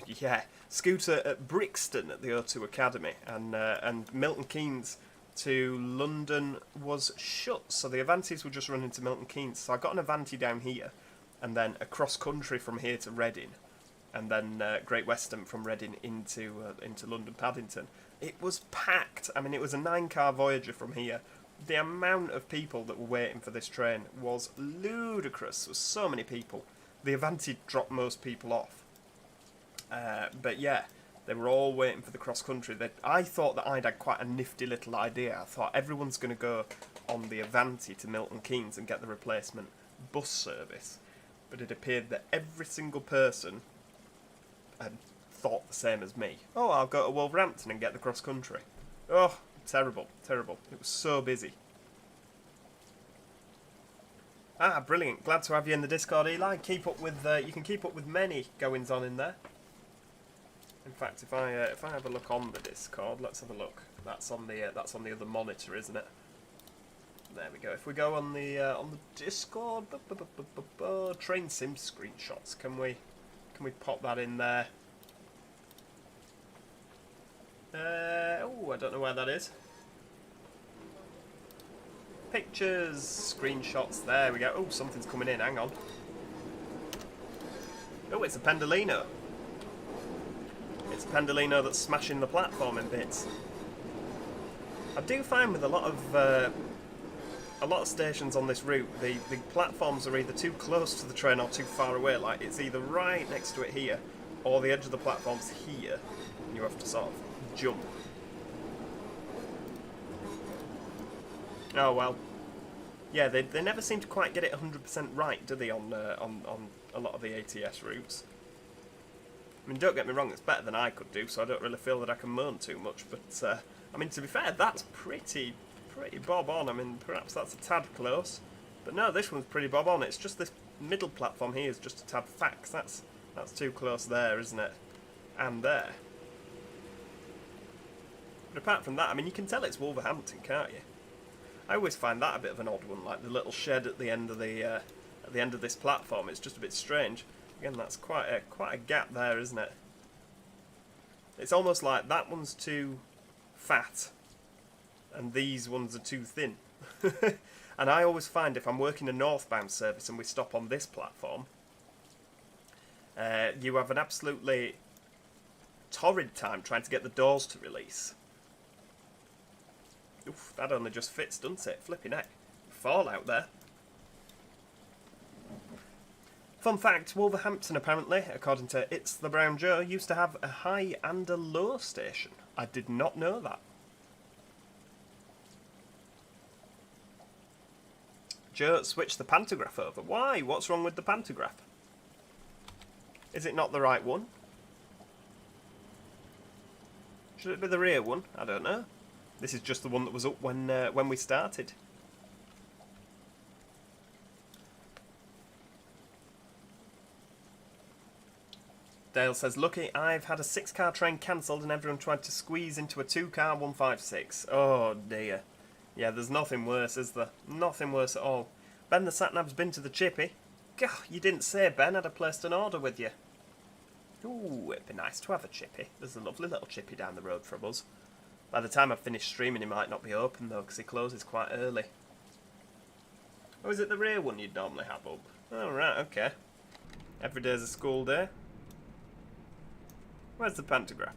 [SPEAKER 1] Yeah, Scooter at Brixton at the O2 Academy, and Milton Keynes to London was shut, so the Avantis were just running to Milton Keynes. So I got an Avanti down here, and then across country from here to Reading, and then Great Western from Reading into London Paddington. It was packed. I mean, it was a 9-car Voyager from here. The amount of people that were waiting for this train was ludicrous. There were so many people. The Avanti dropped most people off. But yeah, they were all waiting for the cross-country. I thought that I'd had quite a nifty little idea. I thought everyone's going to go on the Avanti to Milton Keynes and get the replacement bus service. But it appeared that every single person had thought the same as me. Oh, I'll go to Wolverhampton and get the cross-country. Oh, terrible, terrible. It was so busy. Ah, brilliant. Glad to have you in the Discord, Eli. Keep up with, you can keep up with many goings-on in there. In fact, if I have a look on the Discord, let's have a look. That's on the other monitor, isn't it? There we go. If we go on the Discord, train sim screenshots, can we pop that in there? Oh, I don't know where that is. Pictures, screenshots. There we go. Oh, something's coming in. Hang on. Oh, it's a Pendolino. It's a Pendolino that's smashing the platform in bits. I do find with a lot of stations on this route, the platforms are either too close to the train or too far away. Like, it's either right next to it here, or the edge of the platform's here, and you have to sort of jump. Oh well. Yeah, they never seem to quite get it 100% right, do they, on a lot of the ATS routes? I mean, don't get me wrong, it's better than I could do, so I don't really feel that I can moan too much, but, I mean, to be fair, that's pretty bob on. I mean, perhaps that's a tad close, but no, this one's pretty bob on. It's just this middle platform here is just a tad fax. That's too close there, isn't it? And there. But apart from that, I mean, you can tell it's Wolverhampton, can't you? I always find that a bit of an odd one, like the little shed at the end of this platform. It's just a bit strange. Again, that's quite a gap there, isn't it? It's almost like that one's too fat, and these ones are too thin. And I always find if I'm working a northbound service and we stop on this platform, you have an absolutely torrid time trying to get the doors to release. Oof, that only just fits, doesn't it? Flipping heck. Fall out there. Fun fact, Wolverhampton apparently, according to It's the Brown Joe, used to have a high and a low station. I did not know that. Joe switched the pantograph over. Why? What's wrong with the pantograph? Is it not the right one? Should it be the rear one? I don't know. This is just the one that was up when we started. Dale says, lucky, I've had a 6-car train cancelled and everyone tried to squeeze into a 2-car 156. Oh dear. Yeah, there's nothing worse, is there? Nothing worse at all. Ben the Satnav's been to the chippy. Gah, you didn't say, Ben. I'd have placed an order with you. Ooh, it'd be nice to have a chippy. There's a lovely little chippy down the road from us. By the time I've finished streaming, he might not be open, though, because he closes quite early. Oh, is it the rear one you'd normally have up? Oh, right, okay. Every day's a school day. Where's the pantograph?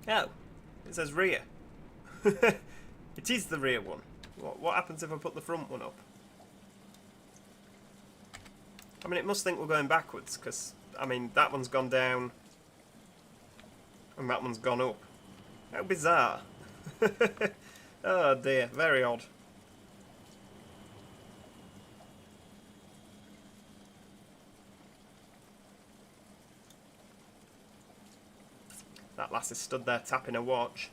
[SPEAKER 1] Oh, it says rear. It is the rear one. What happens if I put the front one up? I mean, it must think we're going backwards, because, I mean, that one's gone down, and that one's gone up. How bizarre. Oh dear, very odd. That lass is stood there tapping her watch.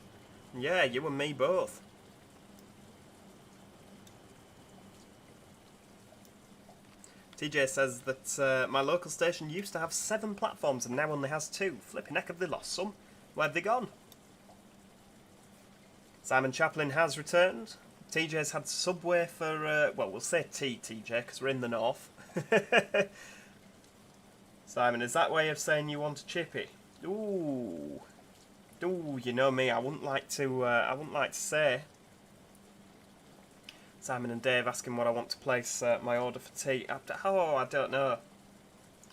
[SPEAKER 1] Yeah, you and me both. TJ says that my local station used to have 7 platforms and now only has 2. Flipping heck, have they lost some? Where've they gone? Simon Chaplin has returned. TJ's had Subway for, well, we'll say TJ, because we're in the north. Simon, is that way of saying you want a chippy? Ooh. Ooh, you know me, I wouldn't like to say. Simon and Dave asking what I want to place my order for tea. I don't know.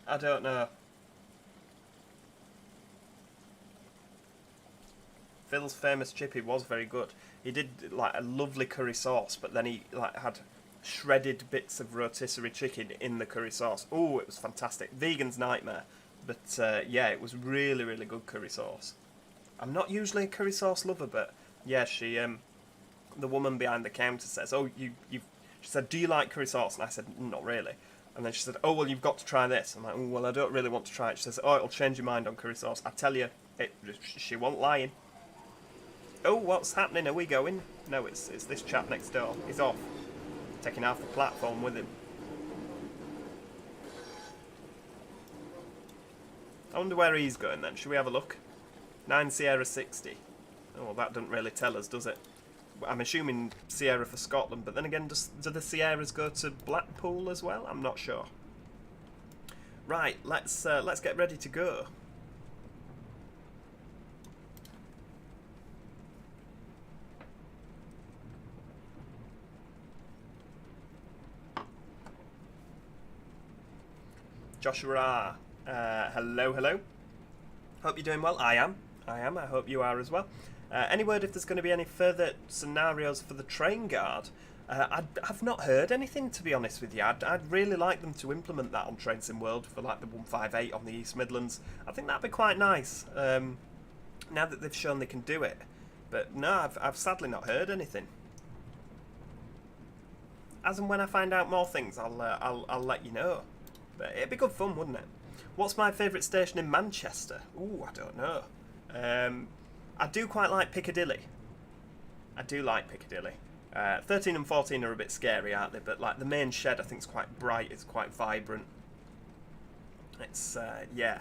[SPEAKER 1] I don't know. Phil's famous chippy was very good. He did like a lovely curry sauce, but then he like had shredded bits of rotisserie chicken in the curry sauce. Oh, it was fantastic. Vegan's nightmare, but yeah, it was really, really good curry sauce. I'm not usually a curry sauce lover, but yeah, she, the woman behind the counter says, "Oh, she said, do you like curry sauce?" And I said, "Not really." And then she said, "Oh, well, you've got to try this." I'm like, "Oh, well, I don't really want to try it." She says, "Oh, it'll change your mind on curry sauce." I tell you, she won't lying. Oh, what's happening? Are we going? No, it's this chap next door. He's off. Taking half the platform with him. I wonder where he's going then. Should we have a look? 9 Sierra 60. Oh, well, that doesn't really tell us, does it? I'm assuming Sierra for Scotland, but then again, do the Sierras go to Blackpool as well? I'm not sure. Right, let's get ready to go. Joshua, hello, hello. Hope you're doing well. I am. I hope you are as well. Any word if there's going to be any further scenarios for the train guard? I've not heard anything, to be honest with you. I'd really like them to implement that on Train Sim World for like the 158 on the East Midlands. I think that'd be quite nice, now that they've shown they can do it. But no, I've sadly not heard anything. As and when I find out more things, I'll let you know. But it'd be good fun, wouldn't it? What's my favourite station in Manchester? Ooh, I don't know. I do quite like Piccadilly. I do like Piccadilly. 13 and 14 are a bit scary, aren't they? But like the main shed, I think is quite bright. It's quite vibrant. It's yeah.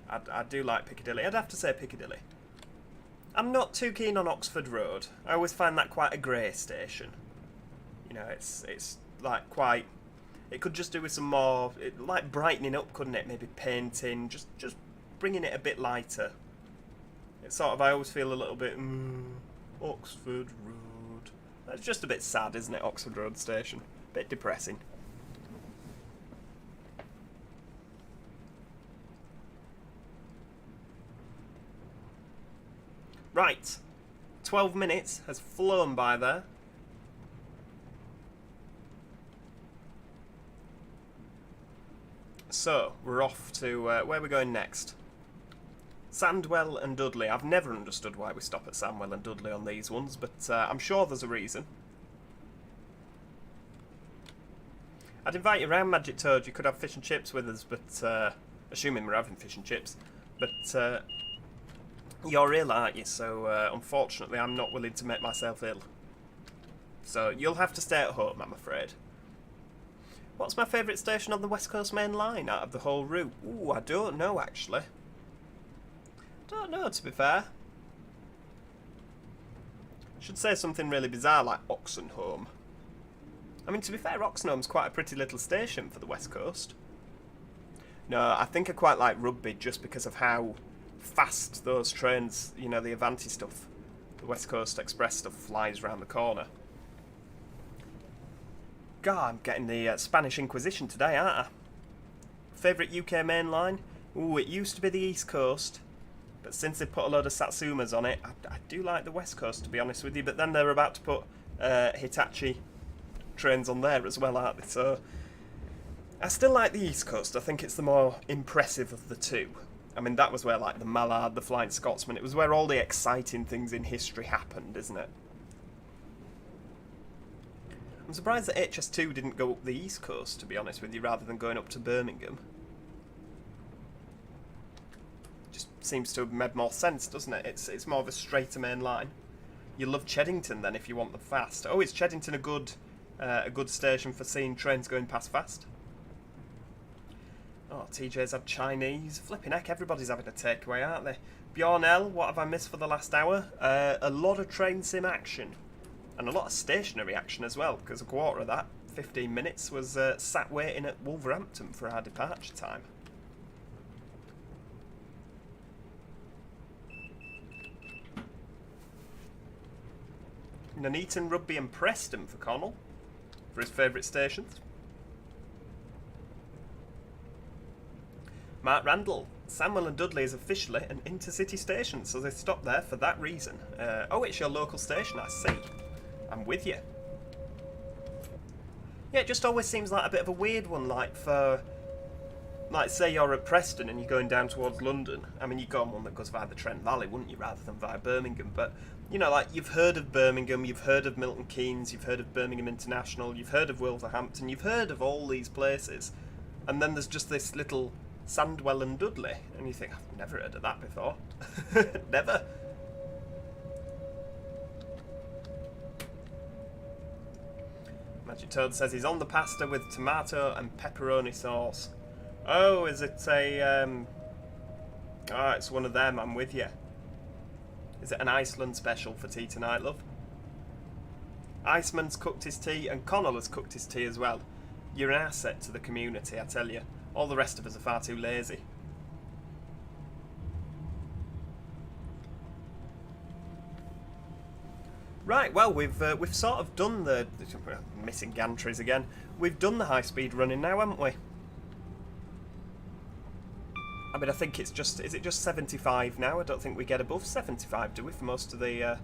[SPEAKER 1] I do like Piccadilly. I'd have to say Piccadilly. I'm not too keen on Oxford Road. I always find that quite a grey station. You know, it's like quite. It could just do with some more, like brightening up, couldn't it? Maybe painting, just bringing it a bit lighter. It's sort of, I always feel a little bit, Oxford Road. That's just a bit sad, isn't it, Oxford Road Station? Bit depressing. Right, 12 minutes has flown by there. So, we're off to, where are we going next? Sandwell and Dudley. I've never understood why we stop at Sandwell and Dudley on these ones, but I'm sure there's a reason. I'd invite you around, Magic Toad. You could have fish and chips with us, but, assuming we're having fish and chips. But, you're ill, aren't you? So, unfortunately, I'm not willing to make myself ill. So, you'll have to stay at home, I'm afraid. What's my favourite station on the West Coast Main Line out of the whole route? Ooh, I don't know, actually. Don't know, to be fair. I should say something really bizarre like Oxenholme. I mean, to be fair, Oxenholme's quite a pretty little station for the West Coast. No, I think I quite like Rugby just because of how fast those trains, you know, the Avanti stuff, the West Coast Express stuff flies round the corner. God, I'm getting the Spanish Inquisition today, aren't I? Favourite UK main line? Ooh, it used to be the East Coast, but since they put a load of Satsumas on it, I do like the West Coast, to be honest with you, but then they're about to put Hitachi trains on there as well, aren't they? So, I still like the East Coast. I think it's the more impressive of the two. I mean, that was where, like, the Mallard, the Flying Scotsman, it was where all the exciting things in history happened, isn't it? I'm surprised that HS2 didn't go up the East Coast, to be honest with you, rather than going up to Birmingham. Just seems to have made more sense, doesn't it? It's more of a straighter main line. You love Cheddington then if you want them fast. Oh, is Cheddington a good station for seeing trains going past fast? Oh, TJ's had Chinese. Flipping heck, everybody's having a takeaway, aren't they? Bjorn L, what have I missed for the last hour? A lot of train sim action. And a lot of stationary action as well, because a quarter of that, 15 minutes, was sat waiting at Wolverhampton for our departure time. Nuneaton, Rugby and Preston for Connell, for his favourite stations. Mark Randall, Sandwell and Dudley is officially an intercity station, so they stopped there for that reason. Oh, it's your local station, I see. I'm with you. Yeah, it just always seems like a bit of a weird one, like for, like say you're at Preston and you're going down towards London. I mean, you'd go on one that goes via the Trent Valley, wouldn't you, rather than via Birmingham, but, you know, like, you've heard of Birmingham, you've heard of Milton Keynes, you've heard of Birmingham International, you've heard of Wolverhampton, you've heard of all these places, and then there's just this little Sandwell and Dudley, and you think, I've never heard of that before. Never. Magic Toad says he's on the pasta with tomato and pepperoni sauce. Oh, is it a Ah, it's one of them, I'm with you. Is it an Iceland special for tea tonight, love? Iceman's cooked his tea and Connell has cooked his tea as well. You're an asset to the community, I tell you. All the rest of us are far too lazy. Right, well, we've sort of done the... missing gantries again. We've done the high-speed running now, haven't we? I mean, I think it's just... Is it just 75 now? I don't think we get above 75, do we, for most of the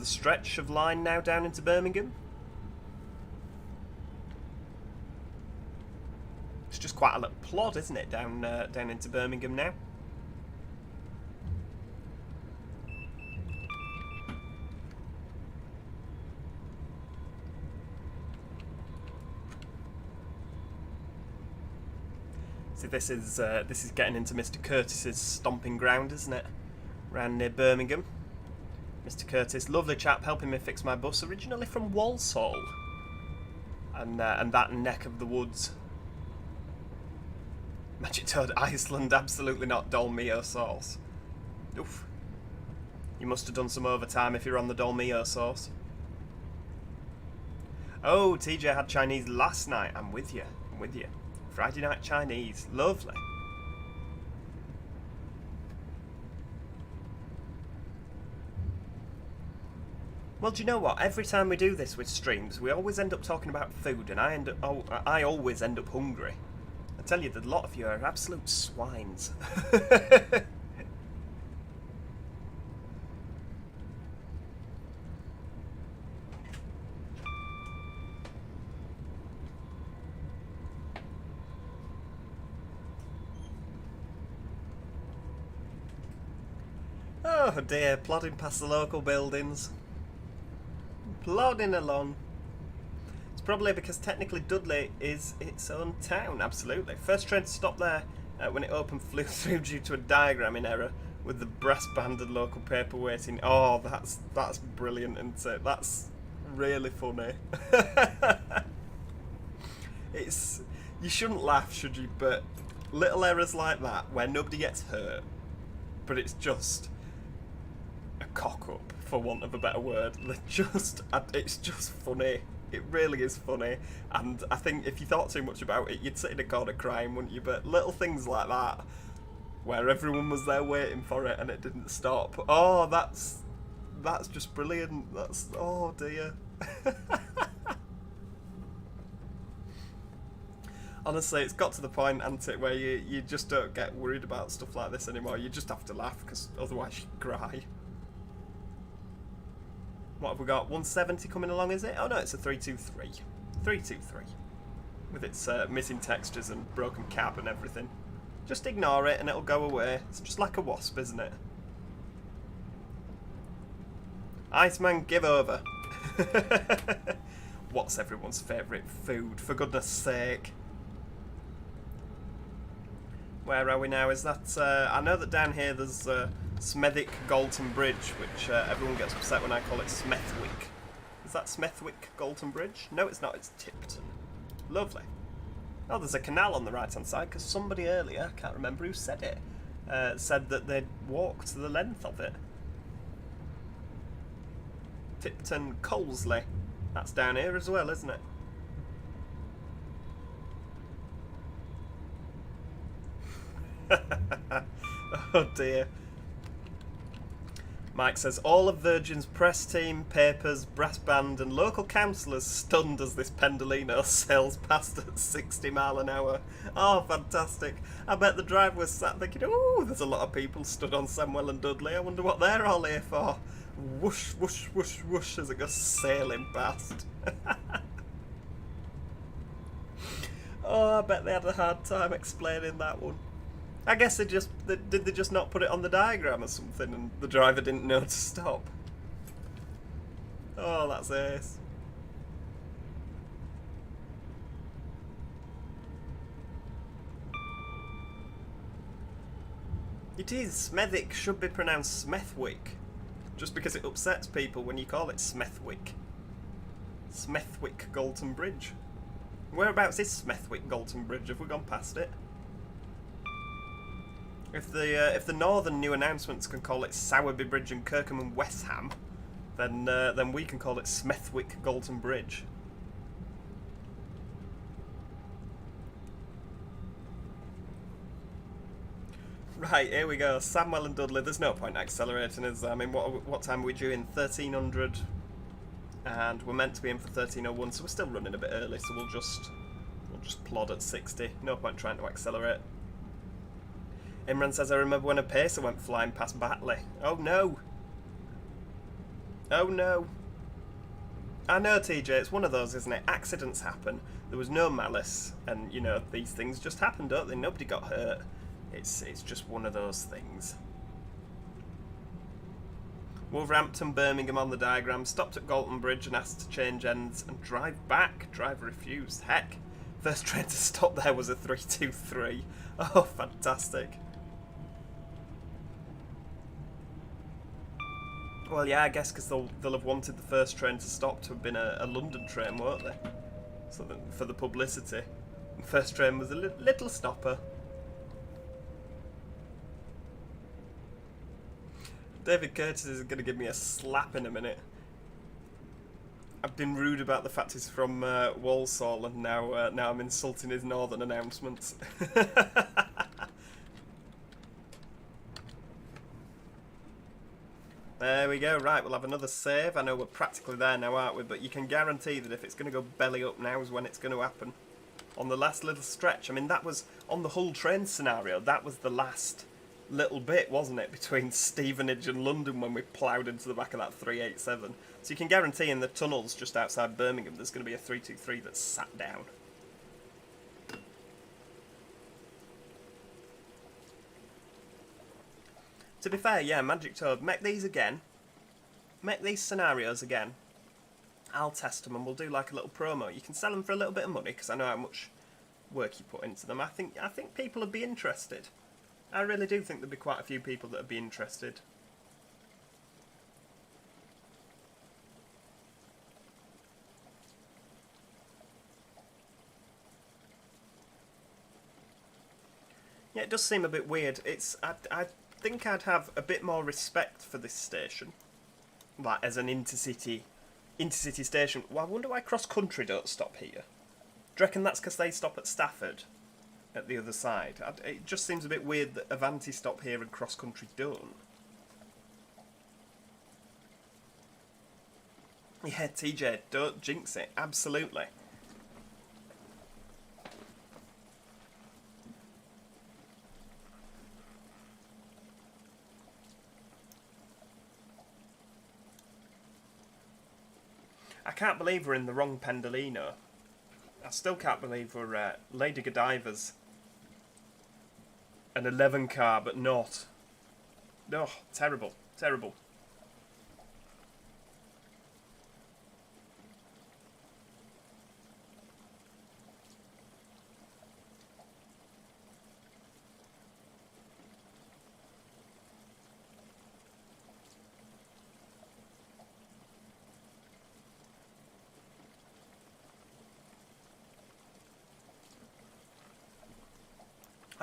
[SPEAKER 1] stretch of line now down into Birmingham? It's just quite a little plod, isn't it, down into Birmingham now? See, this is getting into Mr. Curtis's stomping ground, isn't it? Round near Birmingham. Mr. Curtis, lovely chap, helping me fix my bus, originally from Walsall, and that neck of the woods. Magic Toad, Iceland, absolutely not Dolmio sauce. Oof. You must have done some overtime if you're on the Dolmio sauce. Oh, TJ had Chinese last night. I'm with you. I'm with you. Friday night Chinese. Lovely. Well, do you know what? Every time we do this with streams, we always end up talking about food, and I always end up hungry. I tell you that a lot of you are absolute swines. Oh dear, plodding past the local buildings. Plodding along. It's probably because technically Dudley is its own town, absolutely. First train to stop there when it opened flew through due to a diagramming error with the brass band and local paper waiting. Oh, that's brilliant, isn't it? That's really funny. You shouldn't laugh, should you? But little errors like that, where nobody gets hurt, but it's just a cock-up, for want of a better word. It's just funny. It really is funny, and I think if you thought too much about it, you'd sit in a corner crying, wouldn't you? But little things like that, where everyone was there waiting for it and it didn't stop. Oh, that's just brilliant. Oh dear. Honestly, it's got to the point, hasn't it, where you just don't get worried about stuff like this anymore. You just have to laugh, because otherwise you cry. What have we got? 170 coming along, is it? Oh no, it's a 323. 323. With its missing textures and broken cab and everything. Just ignore it and it'll go away. It's just like a wasp, isn't it? Iceman, give over. What's everyone's favourite food, for goodness sake? Where are we now? Is that... I know that down here there's... Smethwick Galton Bridge, which everyone gets upset when I call it Smethwick. Is that Smethwick Galton Bridge? No, it's not. It's Tipton. Lovely. Oh, there's a canal on the right-hand side, because somebody earlier, I can't remember who said it, said that they'd walked the length of it. Tipton Colsley. That's down here as well, isn't it? Oh dear. Mike says, all of Virgin's press team, papers, brass band and local councillors stunned as this Pendolino sails past at 60 mile an hour. Oh, fantastic. I bet the driver was sat thinking, oh, there's a lot of people stood on Sandwell and Dudley. I wonder what they're all here for. Whoosh, whoosh, whoosh, whoosh as it goes sailing past. Oh, I bet they had a hard time explaining that one. I guess did they just not put it on the diagram or something and the driver didn't know to stop? Oh, that's ace. It is. Smethwick should be pronounced Smethwick, just because it upsets people when you call it Smethwick. Smethwick Galton Bridge. Whereabouts is Smethwick Galton Bridge? Have we gone past it? If the northern new announcements can call it Sowerby Bridge and Kirkham and West Ham, then we can call it Smethwick Galton Bridge. Right, here we go. Sandwell and Dudley. There's no point accelerating, is there? I mean, what time are we due in? 1300, and we're meant to be in for 1301, so we're still running a bit early. So we'll just plod at 60. No point trying to accelerate. Imran says, I remember when a pacer went flying past Batley. Oh no! Oh no! I know, TJ. It's one of those, isn't it? Accidents happen. There was no malice, and you know these things just happen, don't they? Nobody got hurt. It's just one of those things. Wolverhampton, Birmingham on the diagram. Stopped at Galton Bridge and asked to change ends and drive back. Driver refused. Heck, first train to stop there was a 323. Oh, fantastic. Well, yeah, I guess because they'll have wanted the first train to stop to have been a London train, won't they? So that for the publicity. The first train was a little stopper. David Curtis is going to give me a slap in a minute. I've been rude about the fact he's from Walsall, and now I'm insulting his northern announcements. There we go. Right, we'll have another save. I know we're practically there now, aren't we? But you can guarantee that if it's going to go belly up now is when it's going to happen. On the last little stretch. I mean, that was, on the Hull train scenario, that was the last little bit, wasn't it, between Stevenage and London when we ploughed into the back of that 387. So you can guarantee in the tunnels just outside Birmingham there's going to be a 323 that's sat down. To be fair, yeah, Magic Toad, make these again. Make these scenarios again. I'll test them and we'll do like a little promo. You can sell them for a little bit of money because I know how much work you put into them. I think people would be interested. I really do think there'd be quite a few people that would be interested. Yeah, it does seem a bit weird. I think I'd have a bit more respect for this station, like as an intercity station. Well, I wonder why Cross Country don't stop here. Do you reckon that's because they stop at Stafford? At the other side. It just seems a bit weird that Avanti stop here and Cross Country don't. Yeah, TJ, don't jinx it. Absolutely. I can't believe we're in the wrong Pendolino. I still can't believe we're Lady Godiva's an 11 car, but not. Oh, terrible, terrible.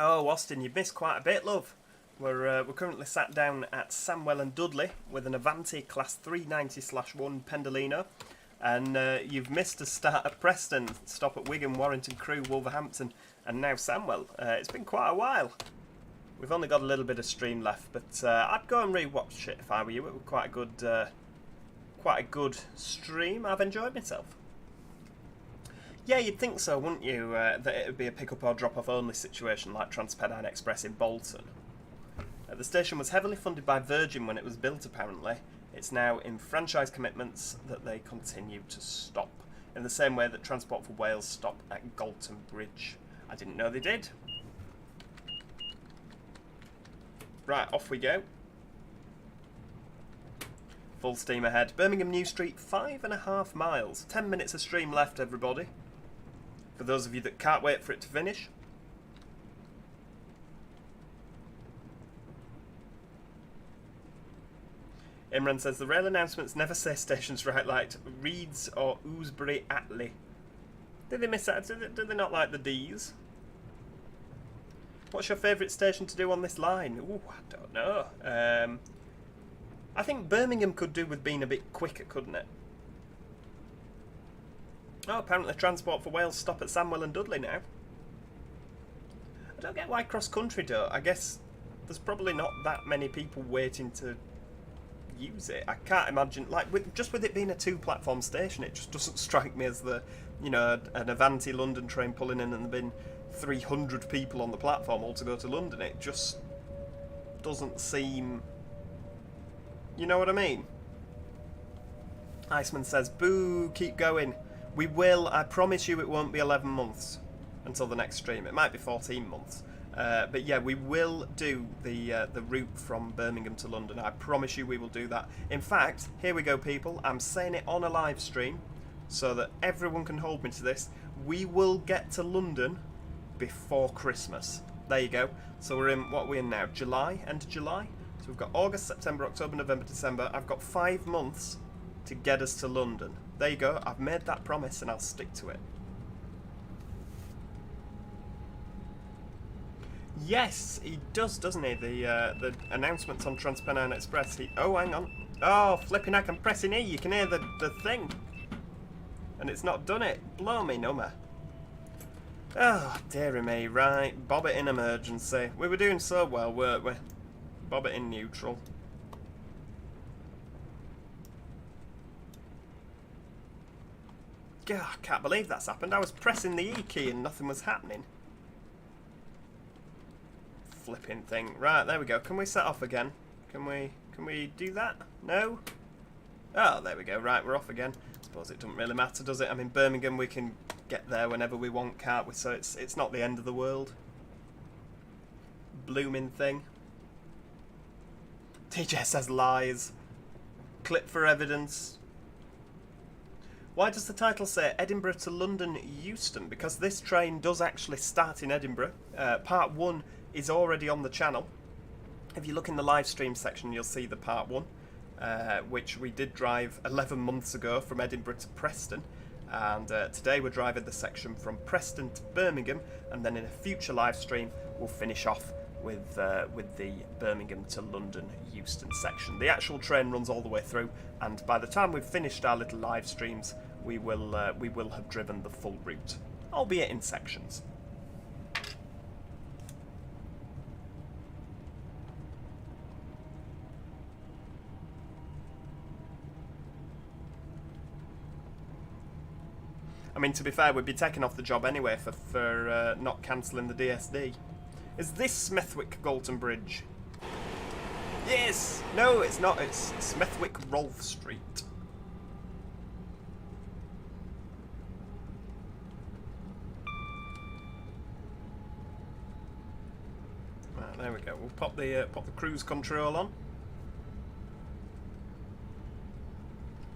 [SPEAKER 1] Oh, Austin, you've missed quite a bit, love. We're currently sat down at Sandwell and Dudley with an Avanti Class 390/1 Pendolino. And you've missed a start at Preston, stop at Wigan, Warrington, Crewe, Wolverhampton, and now Sandwell. It's been quite a while. We've only got a little bit of stream left, but I'd go and re-watch it if I were you. It was quite a good stream. I've enjoyed myself. Yeah, you'd think so, wouldn't you? That it would be a pick-up or drop-off only situation like Transpennine Express in Bolton. The station was heavily funded by Virgin when it was built, apparently. It's now in franchise commitments that they continue to stop, in the same way that Transport for Wales stop at Galton Bridge. I didn't know they did. Right, off we go. Full steam ahead. Birmingham New Street, 5.5 miles. 10 minutes of stream left, everybody. For those of you that can't wait for it to finish. Imran says, the rail announcements never say stations right like Reeds or Ousbury Atley. Did they miss that? Do they not like the D's? What's your favourite station to do on this line? Ooh, I don't know. I think Birmingham could do with being a bit quicker, couldn't it? Oh, apparently Transport for Wales stop at Sandwell and Dudley now. I don't get why cross-country don't. I guess there's probably not that many people waiting to use it. I can't imagine, like, just with it being a two-platform station, it just doesn't strike me as the, you know, an Avanti London train pulling in and there been 300 people on the platform all to go to London. It just doesn't seem... You know what I mean? Iceman says, boo, keep going. We will, I promise you it won't be 11 months until the next stream. It might be 14 months. But yeah, we will do the route from Birmingham to London. I promise you we will do that. In fact, here we go, people. I'm saying it on a live stream so that everyone can hold me to this. We will get to London before Christmas. There you go. So we're in, what are we in now? July? End of July? So we've got August, September, October, November, December. I've got 5 months to get us to London. There you go. I've made that promise and I'll stick to it. Yes, he does, doesn't he? The announcements on Transpennine Express. Oh, hang on. Oh, flipping heck, I'm pressing E. You can hear the thing. And it's not done it. Blow me number. Oh, dearie me. Right. Bob it in emergency. We were doing so well, weren't we? Bob it in neutral. God, I can't believe that's happened. I was pressing the E key and nothing was happening. Flipping thing. Right, there we go. Can we set off again? Can we do that? No? Oh, there we go. Right, we're off again. Suppose it doesn't really matter, does it? I mean, Birmingham, we can get there whenever we want, can't we? So it's not the end of the world. Blooming thing. TJ says lies. Clip for evidence. Why does the title say Edinburgh to London Euston? Because this train does actually start in Edinburgh. Part 1 is already on the channel. If you look in the live stream section, you'll see the part 1, which we did drive 11 months ago from Edinburgh to Preston. And today we're driving the section from Preston to Birmingham, and then in a future live stream we'll finish off with the Birmingham to London Euston section. The actual train runs all the way through, and by the time we've finished our little live streams, we will have driven the full route, albeit in sections. I mean, to be fair, we'd be taken off the job anyway for not cancelling the DSD. Is this Smithwick Galton Bridge? Yes! No, it's not. It's Smithwick Rolfe Street. Right, there we go. We'll pop the cruise control on.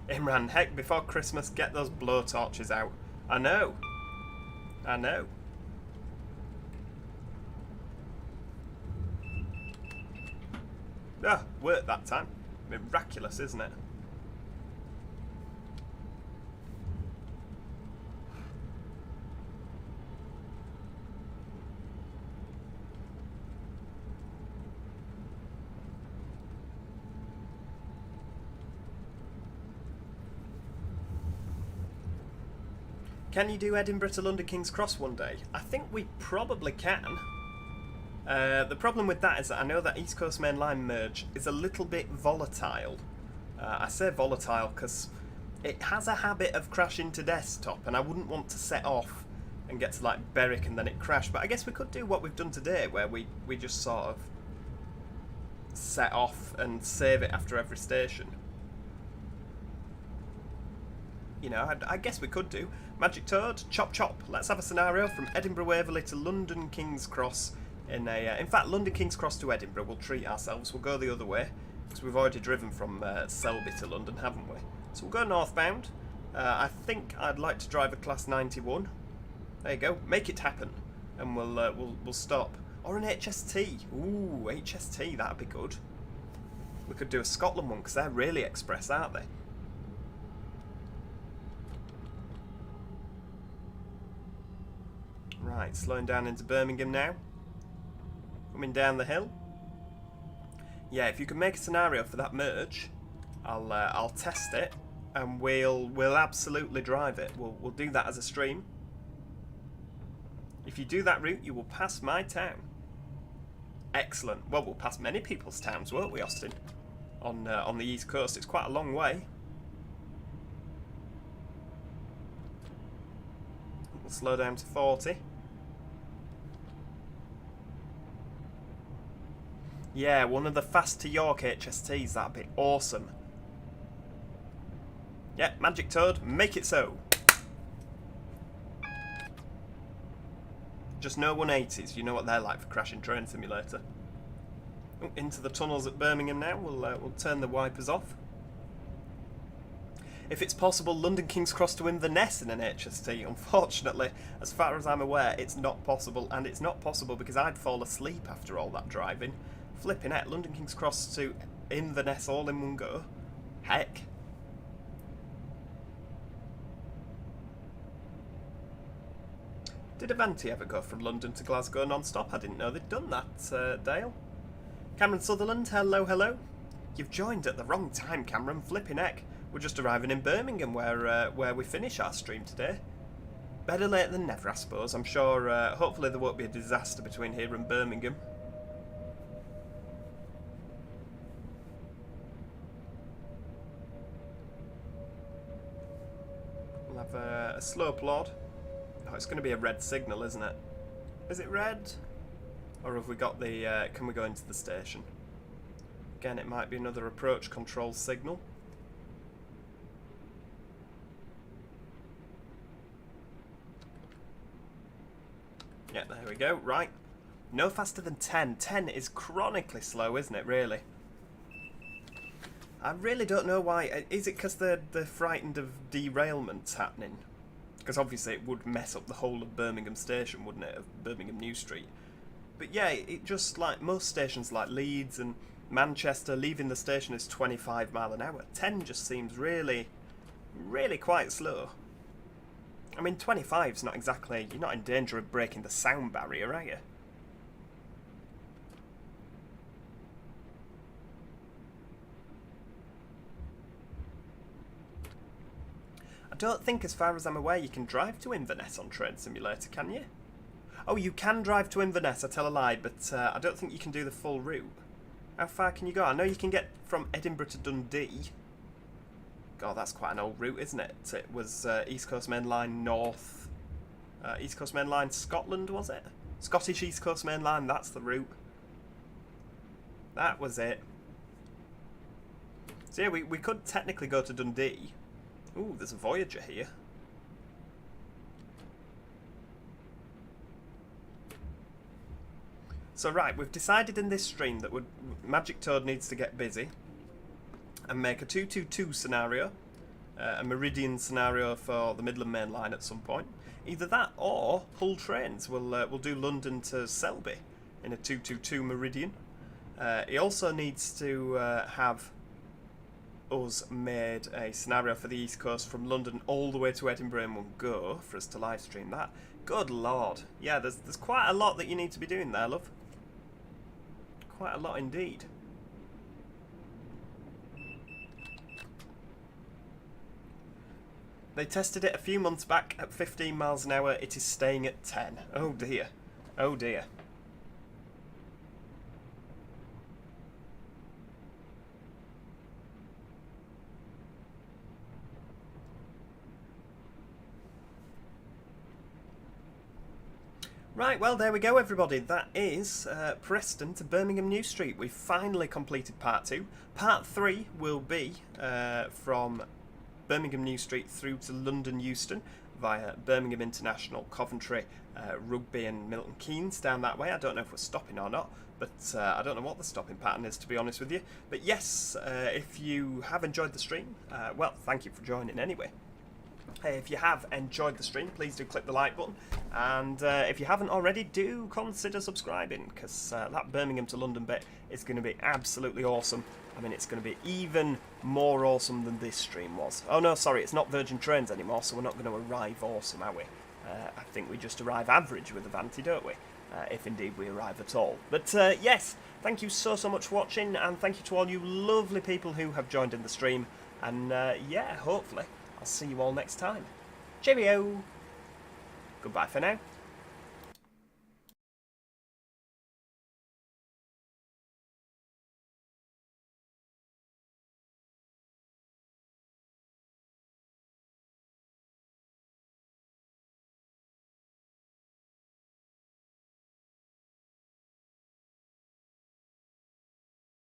[SPEAKER 1] Imran, heck, before Christmas, get those blowtorches out. I know. I know. Ah, worked that time. Miraculous, isn't it? Can you do Edinburgh to London King's Cross one day? I think we probably can. The problem with that is that I know that East Coast Main Line merge is a little bit volatile. I say volatile because it has a habit of crashing to desktop, and I wouldn't want to set off and get to like Berwick and then it crash. But I guess we could do what we've done today, where we just sort of set off and save it after every station. You know, I guess we could do. Magic Toad, chop chop. Let's have a scenario from Edinburgh Waverley to London King's Cross. In fact, London King's Cross to Edinburgh. We'll treat ourselves. We'll go the other way because we've already driven from Selby to London, haven't we? So we'll go northbound. I think I'd like to drive a Class 91. There you go. Make it happen, and we'll stop. Or an HST. Ooh, HST. That'd be good. We could do a Scotland one because they're really express, aren't they? Right, slowing down into Birmingham now. coming down the hill. Yeah, if you can make a scenario for that merge, I'll test it, and we'll absolutely drive it. We'll do that as a stream. If you do that route, you will pass my town. Excellent. Well, we'll pass many people's towns, won't we, Austin? On the east coast, it's quite a long way. We'll slow down to 40. Yeah, one of the fast to York HSTs, that'd be awesome. Yeah, Magic Toad, make it so. Just no 180s, you know what they're like for crashing Train Simulator. Oh, into the tunnels at Birmingham now, we'll turn the wipers off. If it's possible, London King's Cross to Inverness in an HST, unfortunately, as far as I'm aware, it's not possible, and it's not possible because I'd fall asleep after all that driving. Flipping heck, London King's Cross to Inverness all in one go. Heck. Did Avanti ever go from London to Glasgow non-stop? I didn't know they'd done that, Dale. Cameron Sutherland, hello, hello. You've joined at the wrong time, Cameron. Flipping heck. We're just arriving in Birmingham where we finish our stream today. Better late than never, I suppose. I'm sure, hopefully there won't be a disaster between here and Birmingham. We'll have a slow plod. Oh, it's going to be a red signal, isn't it? Is it red? Or have we got the... can we go into the station? Again, it might be another approach control signal. Yeah, there we go. Right. No faster than 10. 10 is chronically slow, isn't it, really? I really don't know why. Is it because they're frightened of derailments happening? Because obviously it would mess up the whole of Birmingham station, wouldn't it, of Birmingham New Street. But yeah, it just, like most stations like Leeds and Manchester, leaving the station is 25 mile an hour. 10 just seems really, really quite slow. I mean, 25's not exactly... You're not in danger of breaking the sound barrier, are you? I don't think, as far as I'm aware, you can drive to Inverness on Train Simulator, can you? Oh, you can drive to Inverness, I tell a lie, but I don't think you can do the full route. How far can you go? I know you can get from Edinburgh to Dundee. God, that's quite an old route, isn't it? It was East Coast Main Line North... East Coast Main Line Scotland, was it? Scottish East Coast Main Line, that's the route. That was it. So yeah, we could technically go to Dundee. Ooh, there's a Voyager here. So right, we've decided in this stream that Magic Toad needs to get busy and make a 222 scenario, a Meridian scenario for the Midland Main Line at some point. Either that or Hull Trains will do London to Selby in a 222 Meridian. He also needs to have us made a scenario for the East Coast from London all the way to Edinburgh in one go for us to live stream that. Good lord. Yeah, there's quite a lot that you need to be doing there, love. Quite a lot indeed. They tested it a few months back at 15 miles an hour. It is staying at 10. Oh dear. Oh dear. Right, well, there we go, everybody. That is Preston to Birmingham New Street. We've finally completed part 2. Part 3 will be from Birmingham New Street through to London Euston via Birmingham International, Coventry, Rugby and Milton Keynes down that way. I don't know if we're stopping or not, but I don't know what the stopping pattern is, to be honest with you. But yes, if you have enjoyed the stream, well, thank you for joining anyway. If you have enjoyed the stream, please do click the like button, and if you haven't already, do consider subscribing, because that Birmingham to London bit is going to be absolutely awesome. I mean, it's going to be even more awesome than this stream was. Oh no, sorry, it's not Virgin Trains anymore, so we're not going to arrive awesome, are we? I think we just arrive average with the Vanti, don't we? If indeed we arrive at all. But yes, thank you so much for watching, and thank you to all you lovely people who have joined in the stream. And yeah, hopefully I'll see you all next time. Cheerio! Goodbye for now.